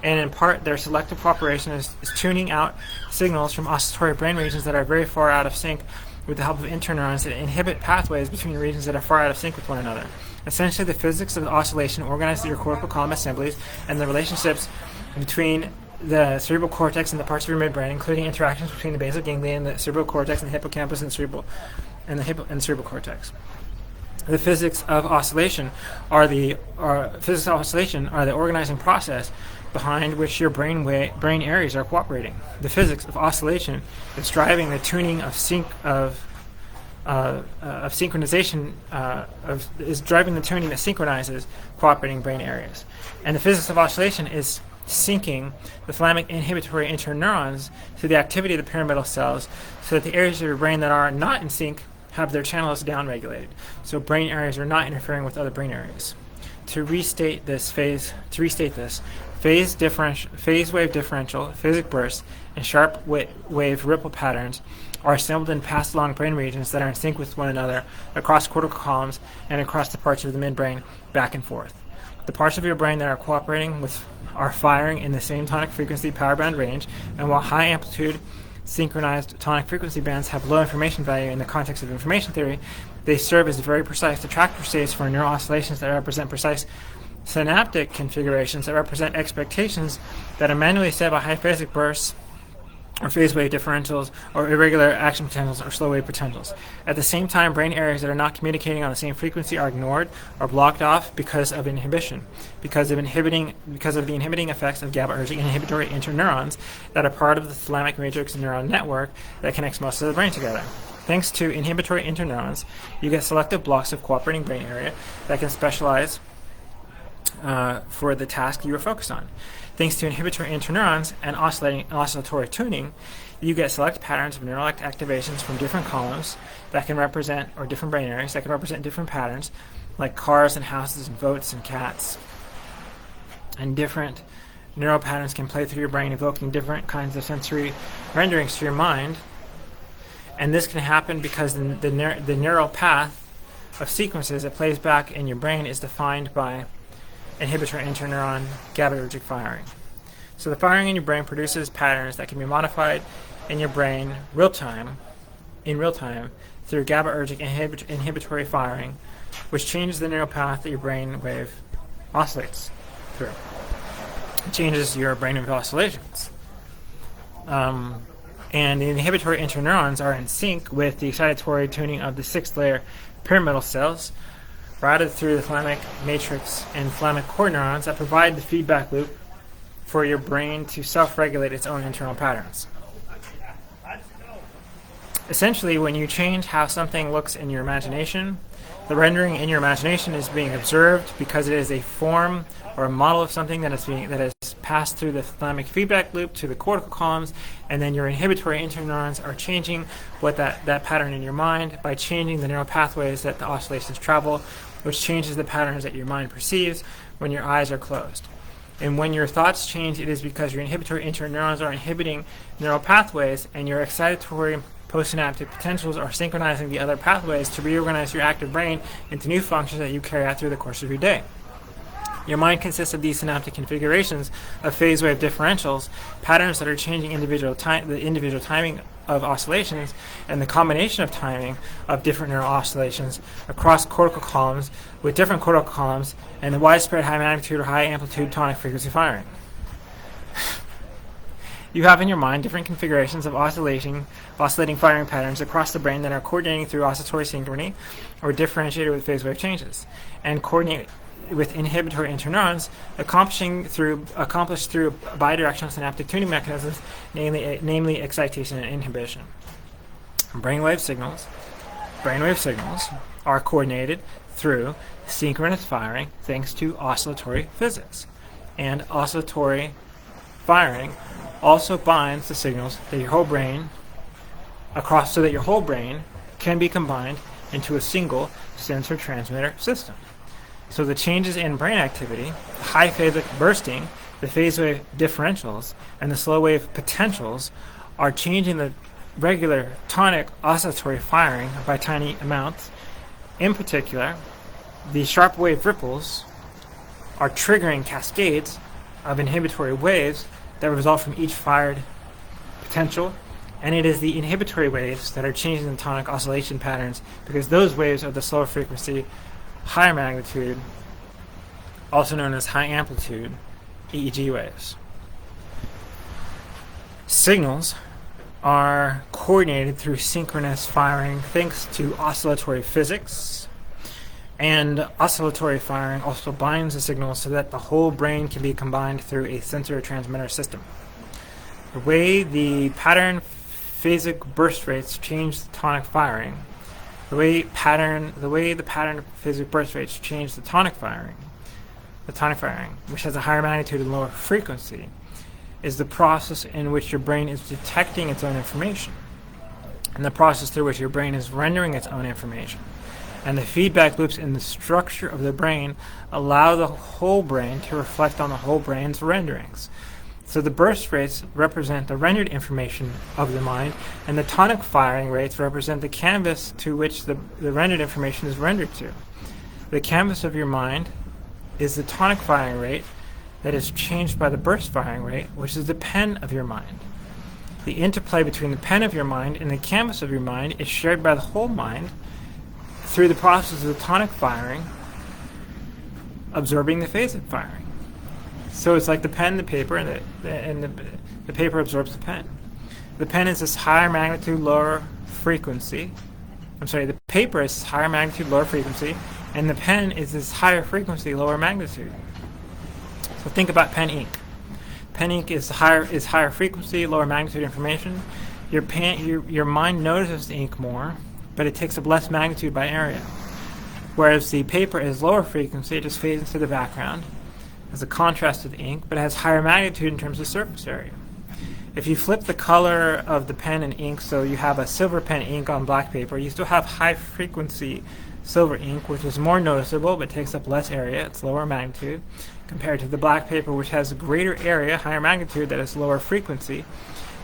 And in part, their selective cooperation is tuning out signals from oscillatory brain regions that are very far out of sync with the help of interneurons that inhibit pathways between regions that are far out of sync with one another. Essentially, the physics of oscillation organizes your cortical column assemblies and the relationships between the cerebral cortex and the parts of your midbrain, including interactions between the basal ganglia and the cerebral cortex and the hippocampus and the cerebral cortex. The physics of oscillation are the organizing process behind which your brain areas are cooperating. The physics of oscillation is driving the tuning of synchronization is driving the tuning that synchronizes cooperating brain areas. And the physics of oscillation is syncing the thalamic inhibitory interneurons to the activity of the pyramidal cells so that the areas of your brain that are not in sync have their channels downregulated. So brain areas are not interfering with other brain areas. To restate this, phase wave differential, phasic bursts, and sharp wave ripple patterns are assembled and passed along brain regions that are in sync with one another across cortical columns and across the parts of the midbrain back and forth. The parts of your brain that are cooperating are firing in the same tonic frequency power band range, and while high amplitude synchronized tonic frequency bands have low information value in the context of information theory, they serve as very precise detractor states for neural oscillations that represent precise synaptic configurations that represent expectations that are manually set by high phasic bursts or phase wave differentials, or irregular action potentials, or slow wave potentials. At the same time, brain areas that are not communicating on the same frequency are ignored or blocked off because of inhibition, because of the inhibiting effects of GABAergic inhibitory interneurons that are part of the thalamic matrix neuron network that connects most of the brain together. Thanks to inhibitory interneurons, you get selective blocks of cooperating brain area that can specialize for the task you are focused on. Thanks to inhibitory interneurons and oscillatory tuning, you get select patterns of neural activations from different columns that can represent, or different brain areas that can represent different patterns, like cars and houses and votes and cats. And different neural patterns can play through your brain, evoking different kinds of sensory renderings to your mind. And this can happen because the neural path of sequences that plays back in your brain is defined by inhibitory interneuron GABAergic firing. So the firing in your brain produces patterns that can be modified in your brain in real time through GABAergic inhibitory firing, which changes the neural path that your brain wave oscillates through. It changes your brain wave oscillations. And the inhibitory interneurons are in sync with the excitatory tuning of the 6th layer pyramidal cells, routed through the thalamic matrix and thalamic core neurons that provide the feedback loop for your brain to self-regulate its own internal patterns. Essentially, when you change how something looks in your imagination, the rendering in your imagination is being observed because it is a form or a model of something that is passed through the thalamic feedback loop to the cortical columns, and then your inhibitory interneurons are changing what that pattern in your mind by changing the neural pathways that the oscillations travel, which changes the patterns that your mind perceives when your eyes are closed. And when your thoughts change, it is because your inhibitory interneurons are inhibiting neural pathways, and your excitatory postsynaptic potentials are synchronizing the other pathways to reorganize your active brain into new functions that you carry out through the course of your day. Your mind consists of these synaptic configurations of phase wave differentials, patterns that are changing the individual timing of oscillations, and the combination of timing of different neural oscillations across cortical columns with different cortical columns and the widespread high magnitude or high amplitude tonic frequency firing. You have in your mind different configurations of oscillating firing patterns across the brain that are coordinating through oscillatory synchrony or differentiated with phase wave changes, and coordinate with inhibitory interneurons accomplished through bidirectional synaptic tuning mechanisms, namely excitation and inhibition. Brainwave signals are coordinated through synchronous firing thanks to oscillatory physics. And oscillatory firing also binds the signals that your whole brain so that your whole brain can be combined into a single sensor transmitter system. So the changes in brain activity, the high phasic bursting, the phase wave differentials, and the slow wave potentials are changing the regular tonic oscillatory firing by tiny amounts. In particular, the sharp wave ripples are triggering cascades of inhibitory waves that result from each fired potential, and it is the inhibitory waves that are changing the tonic oscillation patterns because those waves are the slower frequency, higher magnitude, also known as high amplitude EEG waves. Signals are coordinated through synchronous firing thanks to oscillatory physics, and oscillatory firing also binds the signals so that the whole brain can be combined through a sensor transmitter system. The way the pattern phasic burst rates change the tonic firing, the way the pattern phasic burst rates change the tonic firing, which has a higher magnitude and lower frequency, is the process in which your brain is detecting its own information, and the process through which your brain is rendering its own information. And the feedback loops in the structure of the brain allow the whole brain to reflect on the whole brain's renderings. So the burst rates represent the rendered information of the mind, and the tonic firing rates represent the canvas to which the rendered information is rendered to. The canvas of your mind is the tonic firing rate that is changed by the burst firing rate, which is the pen of your mind. The interplay between the pen of your mind and the canvas of your mind is shared by the whole mind through the process of the tonic firing absorbing the phasic firing. So it's like the pen, the paper, and the paper absorbs the pen. the pen is this higher magnitude, lower frequency. I'm sorry, the paper is higher magnitude, lower frequency, and the pen is this higher frequency, lower magnitude. So think about pen ink. Pen ink is higher frequency, lower magnitude information. Your mind notices the ink more, but it takes up less magnitude by area. Whereas the paper is lower frequency, it just fades into the background as a contrast to the ink, but it has higher magnitude in terms of surface area. If you flip the color of the pen and ink, so you have a silver pen ink on black paper, you still have high frequency silver ink, which is more noticeable but takes up less area. It's lower magnitude compared to the black paper, which has a greater area, higher magnitude, that is lower frequency,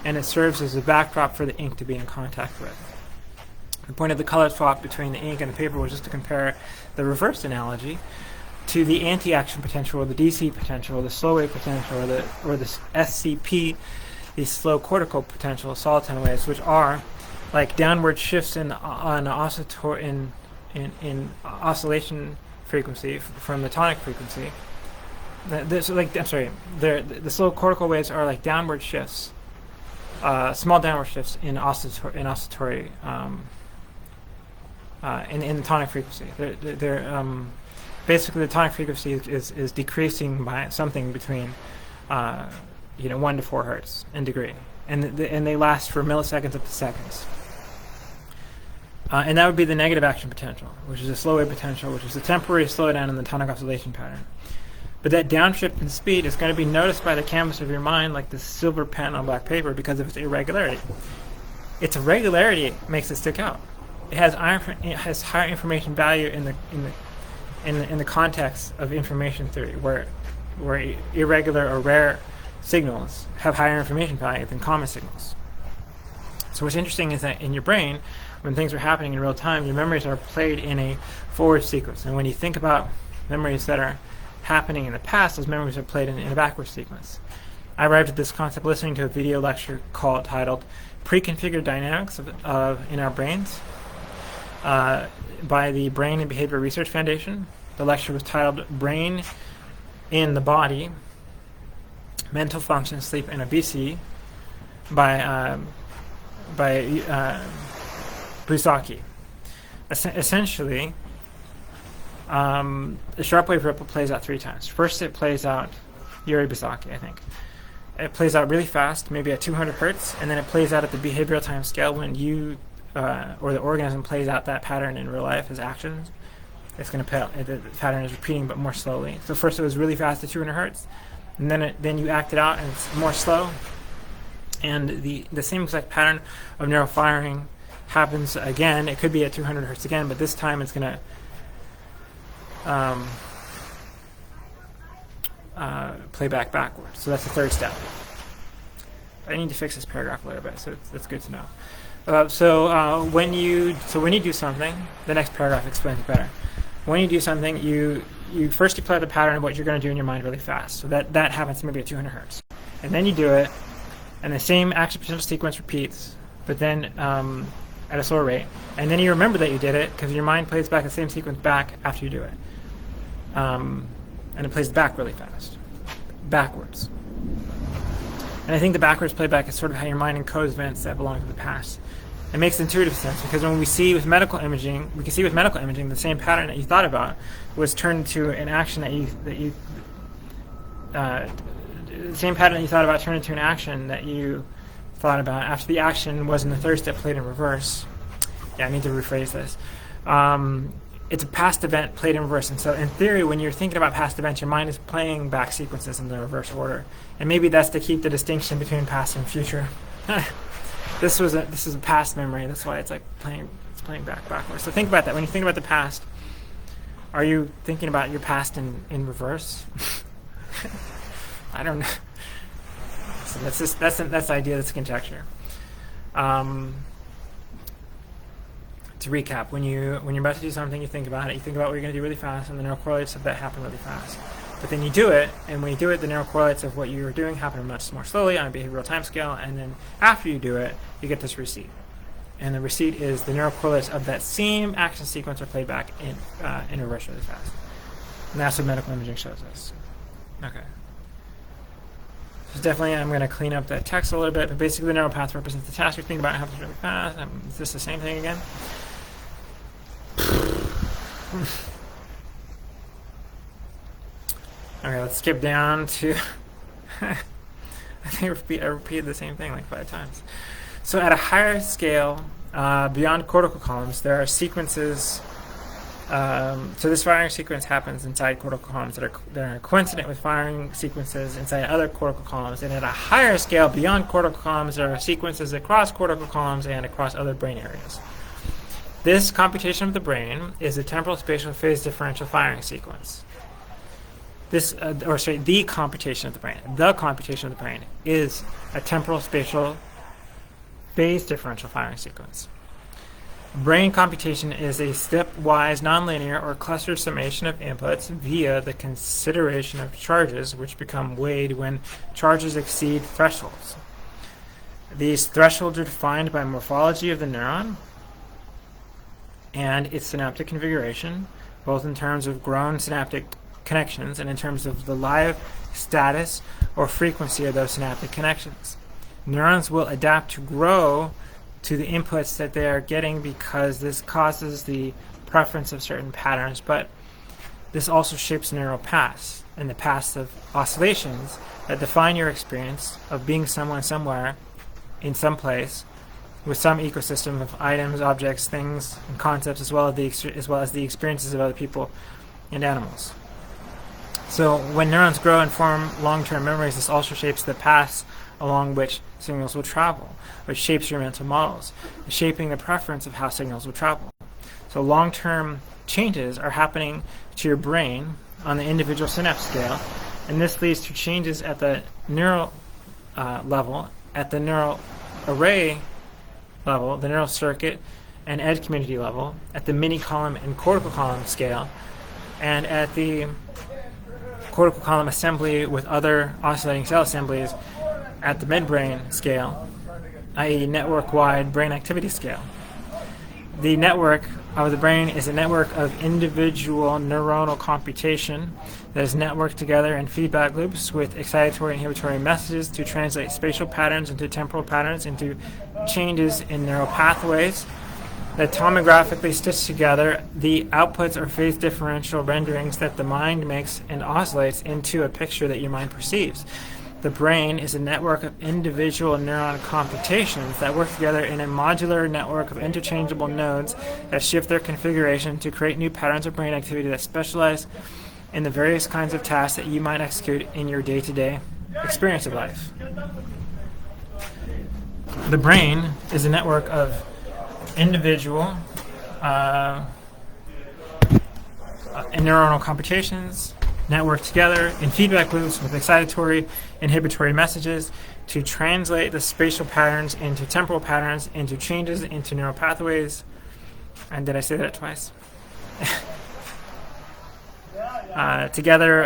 and it serves as a backdrop for the ink to be in contact with. The point of the color swap between the ink and the paper was just to compare the reverse analogy to the anti-action potential, or the DC potential, or the slow wave potential, or the SCP, the slow cortical potential of soliton waves, which are like downward shifts in oscillation frequency from the tonic frequency. The slow cortical waves are like downward shifts, small downward shifts in oscillatory in the tonic frequency. They're basically the tonic frequency is decreasing by something between 1 to 4 hertz in degree, and they last for milliseconds up to seconds. And that would be the negative action potential, which is a slow wave potential, which is a temporary slowdown in the tonic oscillation pattern. But that downshift in speed is going to be noticed by the canvas of your mind, like the silver pen on black paper, because of its irregularity. Its irregularity makes it stick out. It has higher information value in the context of information theory, where irregular or rare signals have higher information value than common signals. So what's interesting is that in your brain, when things are happening in real time, your memories are played in a forward sequence. And when you think about memories that are happening in the past, those memories are played in a backward sequence. I arrived at this concept listening to a video lecture titled Pre-Configured Dynamics in Our Brains by the Brain and Behavior Research Foundation. The lecture was titled Brain in the Body, Mental Function, Sleep, and Obesity by Busaki. Essentially, the sharp wave ripple plays out 3 times. First, it plays out Yuri Busaki, I think. It plays out really fast, maybe at 200 hertz, and then it plays out at the behavioral time scale when you or the organism plays out that pattern in real life as actions. It's going to the pattern is repeating, but more slowly. So first, it was really fast at 200 hertz, and then you act it out, and it's more slow. And the same exact pattern of neural firing happens again. It could be at 200 hertz again, but this time it's going to play backwards. So that's the third step. I need to fix this paragraph a little bit, so that's good to know. So when you do something, the next paragraph explains it better. When you do something, you first play the pattern of what you're going to do in your mind really fast. So that happens maybe at 200 hertz, and then you do it, and the same action potential sequence repeats, but then at a slower rate, and then you remember that you did it because your mind plays back the same sequence back after you do it, and it plays back really fast, backwards. And I think the backwards playback is sort of how your mind encodes events that belong to the past. It makes intuitive sense because when we see with medical imaging, the same pattern that you thought about was turned into an action the same pattern that you thought about turned into an action that you thought about after the action was in the third step played in reverse. Yeah, I need to rephrase this. It's a past event played in reverse. And so in theory, when you're thinking about past events, your mind is playing back sequences in the reverse order. And maybe that's to keep the distinction between past and future. This is a past memory. That's why it's like playing backwards. So think about that. When you think about the past, are you thinking about your past in reverse? I don't know. So that's the idea. That's conjecture. To recap, when you're about to do something, you think about it. You think about what you're going to do really fast, and the neural correlates of that happen really fast. But then you do it, and when you do it, the neural correlates of what you were doing happen much more slowly on a behavioral time scale. And then after you do it, you get this receipt. And the receipt is the neural correlates of that same action sequence are played back in reverse really fast. And that's what medical imaging shows us. Okay. So definitely I'm going to clean up that text a little bit, but basically the neural path represents the task you're thinking about. It happens really fast. Is this the same thing again? Okay, let's skip down to... I think I repeated the same thing like 5 times. So at a higher scale, beyond cortical columns, there are sequences. So this firing sequence happens inside cortical columns that are coincident with firing sequences inside other cortical columns. And at a higher scale, beyond cortical columns, there are sequences across cortical columns and across other brain areas. This computation of the brain is a temporal spatial phase differential firing sequence. The computation of the brain. The computation of the brain is a temporal spatial phase differential firing sequence. Brain computation is a stepwise, nonlinear, or clustered summation of inputs via the consideration of charges, which become weighed when charges exceed thresholds. These thresholds are defined by morphology of the neuron and its synaptic configuration, both in terms of grown synaptic connections and in terms of the live status or frequency of those synaptic connections. Neurons will adapt to grow to the inputs that they are getting because this causes the preference of certain patterns, but this also shapes neural paths and the paths of oscillations that define your experience of being someone somewhere in some place with some ecosystem of items, objects, things, and concepts, as well as the experiences of other people and animals. So when neurons grow and form long-term memories, this also shapes the paths along which signals will travel, which shapes your mental models, shaping the preference of how signals will travel. So long-term changes are happening to your brain on the individual synapse scale, and this leads to changes at the neural level, at the neural array level, the neural circuit and edge community level, at the mini-column and cortical column scale, and at the cortical column assembly with other oscillating cell assemblies at the midbrain scale, i.e. network-wide brain activity scale. The network of the brain is a network of individual neuronal computation that is networked together in feedback loops with excitatory and inhibitory messages to translate spatial patterns into temporal patterns into changes in neural pathways that tomographically stitch together the outputs or phase differential renderings that the mind makes and oscillates into a picture that your mind perceives. The brain is a network of individual neuron computations that work together in a modular network of interchangeable nodes that shift their configuration to create new patterns of brain activity that specialize in the various kinds of tasks that you might execute in your day-to-day experience of life. The brain is a network of individual neuronal computations network together in feedback loops with excitatory, inhibitory messages to translate the spatial patterns into temporal patterns, into changes into neural pathways. And did I say that twice? Together,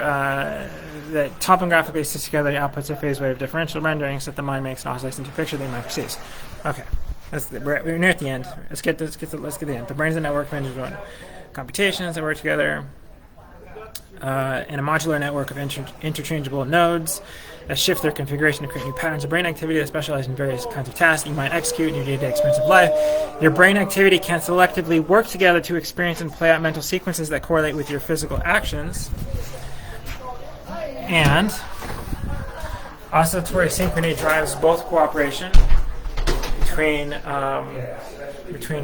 that topographically stitch together the outputs of phase wave differential renderings that the mind makes and oscillates into a picture that the mind perceives. Okay, we're near at the end. Let's get to the end. The brain is a network of individual computations that work together in a modular network of interchangeable nodes that shift their configuration to create new patterns of brain activity that specialize in various kinds of tasks you might execute in your day-to-day experience of life. Your brain activity can selectively work together to experience and play out mental sequences that correlate with your physical actions. And oscillatory synchrony drives both cooperation between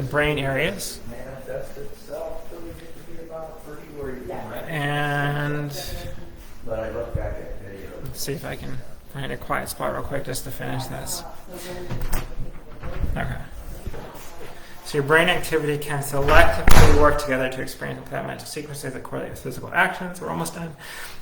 brain areas. And let's see if I can find a quiet spot real quick just to finish this. Okay. So your brain activity can selectively work together to experience and play out mental sequences that correlate with physical actions. We're almost done.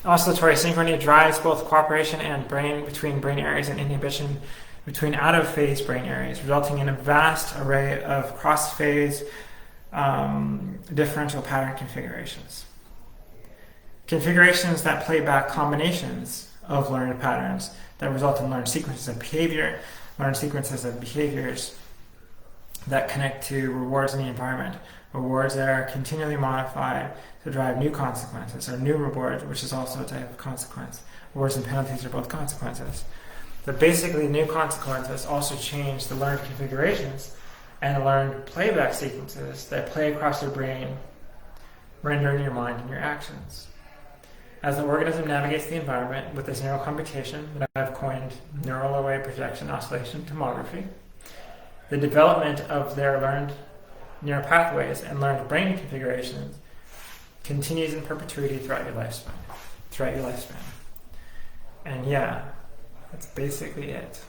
Oscillatory synchrony drives both cooperation and between brain areas and inhibition between out-of-phase brain areas, resulting in a vast array of cross-phase differential pattern configurations. Configurations that play back combinations of learned patterns that result in learned sequences of behavior, learned sequences of behaviors that connect to rewards in the environment, rewards that are continually modified to drive new consequences, or new rewards, which is also a type of consequence. Rewards and penalties are both consequences. But basically, new consequences also change the learned configurations and the learned playback sequences that play across your brain, rendering your mind and your actions. As the organism navigates the environment with this neural computation that I've coined neural array projection oscillation tomography, the development of their learned neural pathways and learned brain configurations continues in perpetuity throughout your lifespan. And yeah, that's basically it.